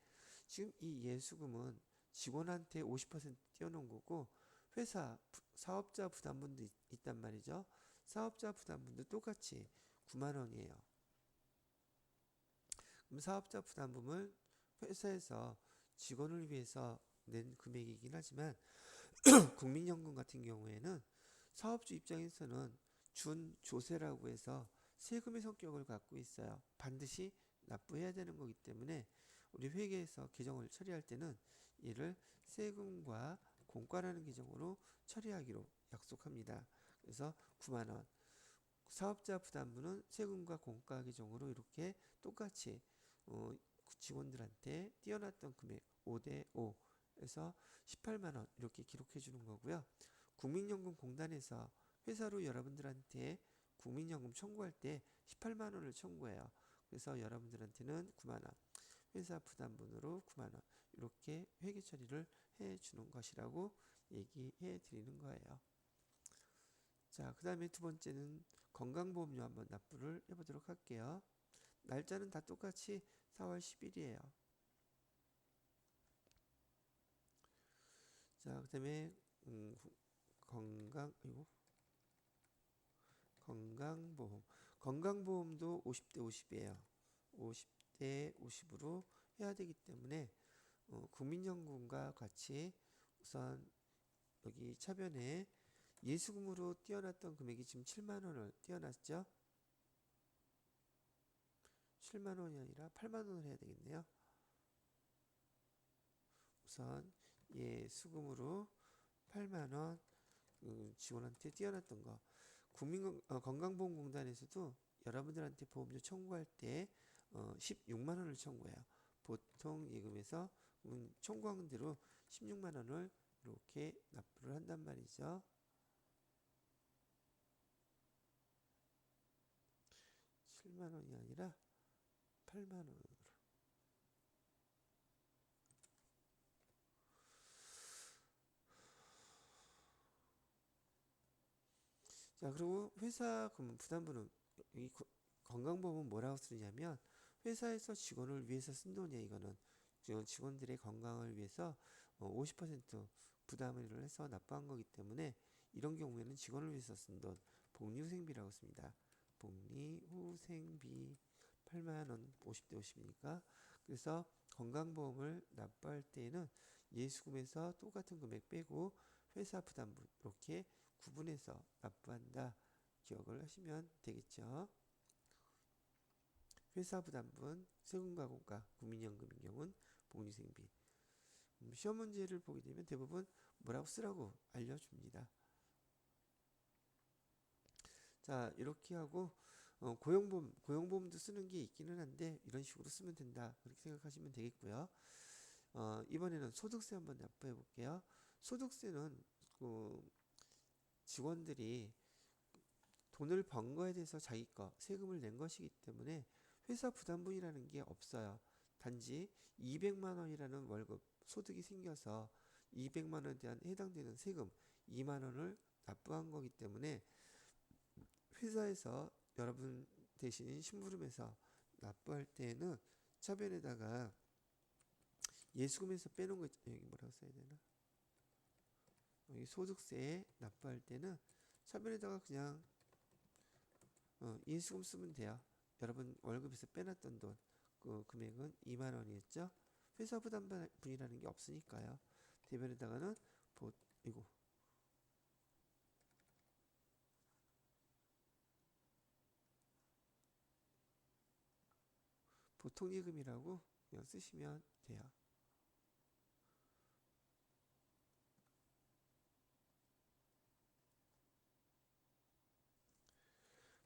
지금 이 예수금은 직원한테 50% 띄워놓은 거고 회사 사업자 부담분도 있단 말이죠. 사업자 부담분도 똑같이 9만 원이에요. 그럼 사업자 부담금을 회사에서 직원을 위해서 낸 금액이긴 하지만 국민연금 같은 경우에는 사업주 입장에서는 준조세라고 해서 세금의 성격을 갖고 있어요. 반드시 납부해야 되는 거기 때문에 우리 회계에서 계정을 처리할 때는 이를 세금과 공과라는 계정으로 처리하기로 약속합니다. 그래서 9만 원. 사업자 부담분은 세금과 공과 계정으로 이렇게 똑같이 직원들한테 띄워놨던 금액 5대5에서 18만 원 이렇게 기록해 주는 거고요. 국민연금공단에서 회사로 여러분들한테 국민연금 청구할 때 18만 원을 청구해요. 그래서 여러분들한테는 9만 원, 회사 부담분으로 9만 원 이렇게 회계 처리를 해 주는 것이라고 얘기해 드리는 거예요. 자, 그 다음에 두 번째는 건강보험료 한번 납부를 해보도록 할게요. 날짜는 다 똑같이 4월 10일이에요. 자, 그 다음에 건강보험. 건강보험도 50대 50이에요. 50대 50으로 해야 되기 때문에 국민연금과 같이 우선 여기 차변에 예수금으로 띄워놨던 금액이 지금 7만 원을 띄워놨죠. 7만 원이 아니라 8만 원을 해야 되겠네요. 우선 예수금으로 8만 원 직원한테 띄워놨던 거. 건강보험공단에서도 여러분들한테 보험료 청구할 때 16만 원을 청구해요. 보통 예금에서 청구한 대로 16만 원을 이렇게 납부를 한단 말이죠. 7만 원이 아니라 8만 원으로. 자, 그리고 회사 부담분은 이 건강보험은 뭐라고 쓰냐면 회사에서 직원을 위해서 쓴 돈이에요. 이거는 직원들의 건강을 위해서 50% 부담을 해서 납부한 거기 때문에 이런 경우에는 직원을 위해서 쓴 돈, 복리후생비라고 씁니다. 복리후생비 8만 원, 50대 50이니까. 그래서 건강보험을 납부할 때에는 예수금에서 똑같은 금액 빼고 회사 부담분 이렇게 구분해서 납부한다. 기억을 하시면 되겠죠. 회사 부담분, 세금과 공과, 국민연금인 경우는 복리후생비. 시험 문제를 보게 되면 대부분 뭐라고 쓰라고 알려줍니다. 자, 이렇게 하고 고용보험도 쓰는 게 있기는 한데 이런 식으로 쓰면 된다. 그렇게 생각하시면 되겠고요. 이번에는 소득세 한번 납부해 볼게요. 소득세는 직원들이 돈을 번 거에 대해서 자기 거 세금을 낸 것이기 때문에 회사 부담분이라는 게 없어요. 단지 200만 원이라는 월급 소득이 생겨서 200만 원에 대한 해당되는 세금 2만 원을 납부한 거기 때문에 회사에서 여러분 대신 심부름해서 납부할 때에는 차변에다가 예수금에서 빼놓은 거 여기 뭐라고 써야 되나? 여기 소득세에 납부할 때는 차변에다가 그냥 예수금 쓰면 돼요. 여러분 월급에서 빼놨던 돈, 그 금액은 2만 원이었죠. 회사 부담분이라는 게 없으니까요. 대변에다가는 이거 보통예금이라고 그냥 쓰시면 돼요.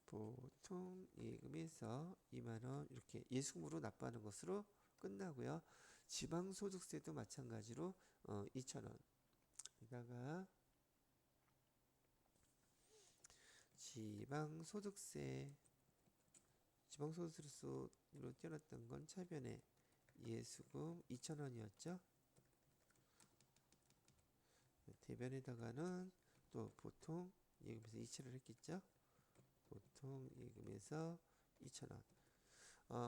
보통 예금에서 2만 원 이렇게 예수금으로 납부하는 것으로 끝나고요. 지방소득세도 마찬가지로 2천 원. 여기다가 지방소득세로 떼어놨던 건 차변에 예수금 2천 원이었죠. 대변에다가는 또 보통 예금에서 2천 원 했겠죠. 보통 예금에서 2,000원.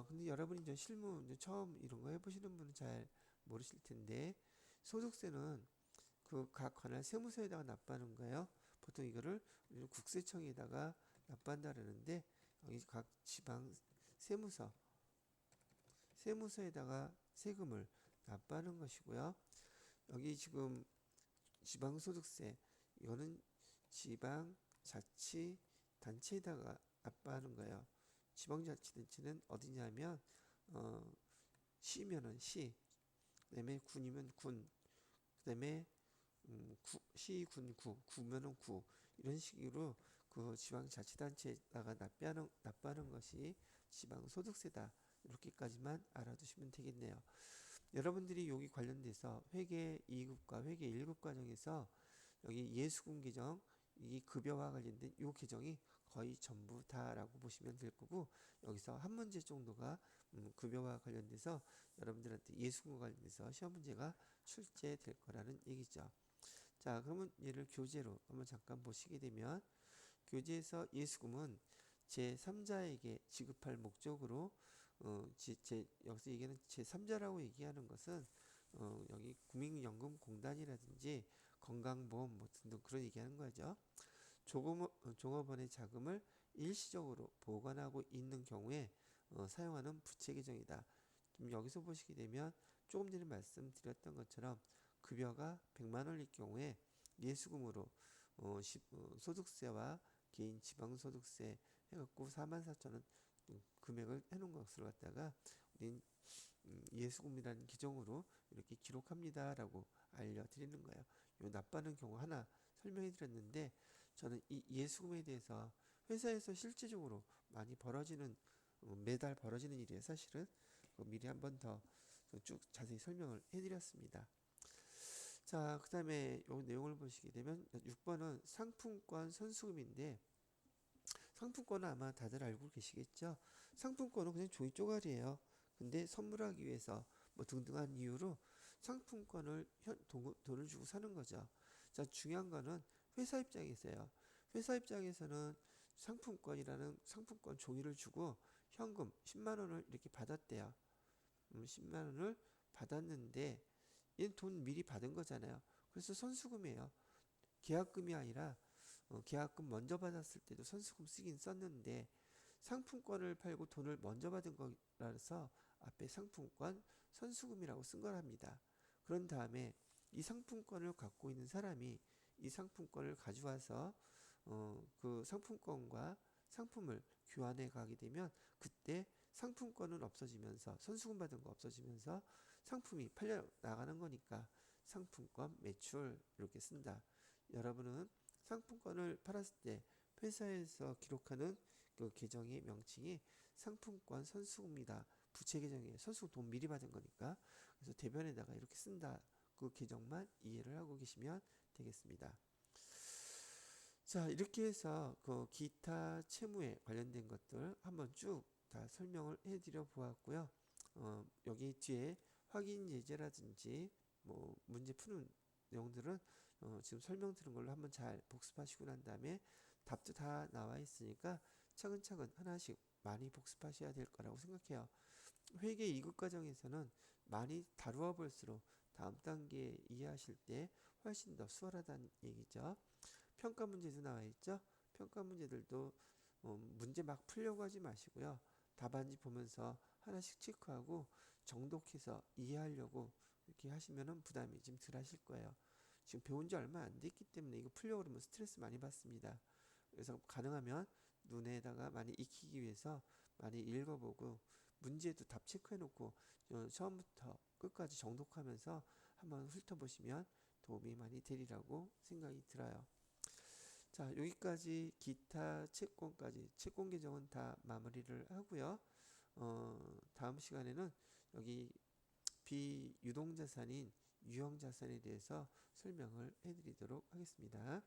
근데 여러분이 이제 실무 이제 처음 이런 거 해보시는 분은 잘 모르실 텐데 소득세는 그 각 관할 세무서에다가 납부하는 거예요. 보통 이거를 국세청에다가 납부한다 그러는데 여기 각 지방 세무서에다가 세금을 납부하는 것이고요. 여기 지금 지방소득세 이거는 지방자치단체에다가 납부하는 거예요. 지방자치단체는 어디냐면 시면은 시, 그다음에 군이면 군, 그다음에 시, 군, 구면은 구 이런 식으로 그 지방자치단체에다가 납부하는 것이 지방소득세다. 이렇게까지만 알아두시면 되겠네요. 여러분들이 여기 관련돼서 회계 2급과 회계 1급 과정에서 여기 예수금 계정 이 급여와 관련된 이 계정이 거의 전부 다라고 보시면 될 거고 여기서 한 문제 정도가 급여와 관련돼서 여러분들한테 예수금과 관련돼서 시험 문제가 출제될 거라는 얘기죠. 자, 그러면 얘를 교재로 한번 잠깐 보시게 되면 교재에서 예수금은 제3자에게 지급할 목적으로 여기서 얘기하는 제3자라고 얘기하는 것은 여기 국민연금공단이라든지 건강보험 뭐 등등 그런 얘기하는 거죠. 종업원의 자금을 일시적으로 보관하고 있는 경우에 사용하는 부채 계정이다. 좀 여기서 보시게 되면 조금 전에 말씀드렸던 것처럼 급여가 100만 원일 경우에 예수금으로 소득세와 개인 지방소득세 해갖고 44,000원 금액을 해놓은 것으로 갖다가 우린 예수금이라는 기종으로 이렇게 기록합니다라고 알려드리는 거예요. 요 납부하는 경우 하나 설명해 드렸는데 저는 이 예수금에 대해서 회사에서 실질적으로 많이 매달 벌어지는 일이에요. 사실은 미리 한 번 더 쭉 자세히 설명을 해드렸습니다. 자, 그 다음에 요 내용을 보시게 되면 6번은 상품권 선수금인데 상품권은 아마 다들 알고 계시겠죠. 상품권은 그냥 종이 쪼가리예요. 근데 선물하기 위해서 뭐 등등한 이유로 상품권을 돈을 주고 사는 거죠. 자, 중요한 거는 회사 입장에서요. 회사 입장에서는 상품권이라는 상품권 종이를 주고 현금 10만 원을 이렇게 받았대요. 10만 원을 받았는데 얘는 돈 미리 받은 거잖아요. 그래서 선수금이에요. 계약금이 아니라 계약금 먼저 받았을 때도 선수금 쓰긴 썼는데 상품권을 팔고 돈을 먼저 받은 거라서 앞에 상품권 선수금이라고 쓴 거랍니다. 그런 다음에 이 상품권을 갖고 있는 사람이 이 상품권을 가져와서 그 상품권과 상품을 교환해 가게 되면 그때 상품권은 없어지면서 선수금 받은 거 없어지면서 상품이 팔려 나가는 거니까 상품권 매출 이렇게 쓴다. 여러분은 상품권을 팔았을 때 회사에서 기록하는 그 계정의 명칭이 상품권 선수금이다. 부채 계정에 선수금 돈 미리 받은 거니까. 그래서 대변에다가 이렇게 쓴다. 그 계정만 이해를 하고 계시면 되겠습니다. 자, 이렇게 해서 그 기타 채무에 관련된 것들 한번 쭉 다 설명을 해드려 보았고요. 여기 뒤에 확인 예제라든지 뭐 문제 푸는 내용들은 지금 설명 들은 걸로 한번 잘 복습하시고 난 다음에 답도 다 나와 있으니까 차근차근 하나씩 많이 복습하셔야 될 거라고 생각해요. 회계 2급 과정에서는 많이 다루어 볼수록 다음 단계 이해하실 때 훨씬 더 수월하다는 얘기죠. 평가 문제도 나와 있죠. 평가 문제들도 문제 막 풀려고 하지 마시고요. 답안지 보면서 하나씩 체크하고 정독해서 이해하려고 이렇게 하시면은 부담이 좀 덜 하실 거예요. 지금 배운 지 얼마 안 됐기 때문에 이거 풀려고 그러면 스트레스 많이 받습니다. 그래서 가능하면 눈에다가 많이 익히기 위해서 많이 읽어보고 문제도 답 체크해놓고 처음부터 끝까지 정독하면서 한번 훑어보시면 도움이 많이 되리라고 생각이 들어요. 자, 여기까지 기타 채권까지 채권 계정은 다 마무리를 하고요. 다음 시간에는 여기 비유동자산인 유형자산에 대해서 설명을 해드리도록 하겠습니다.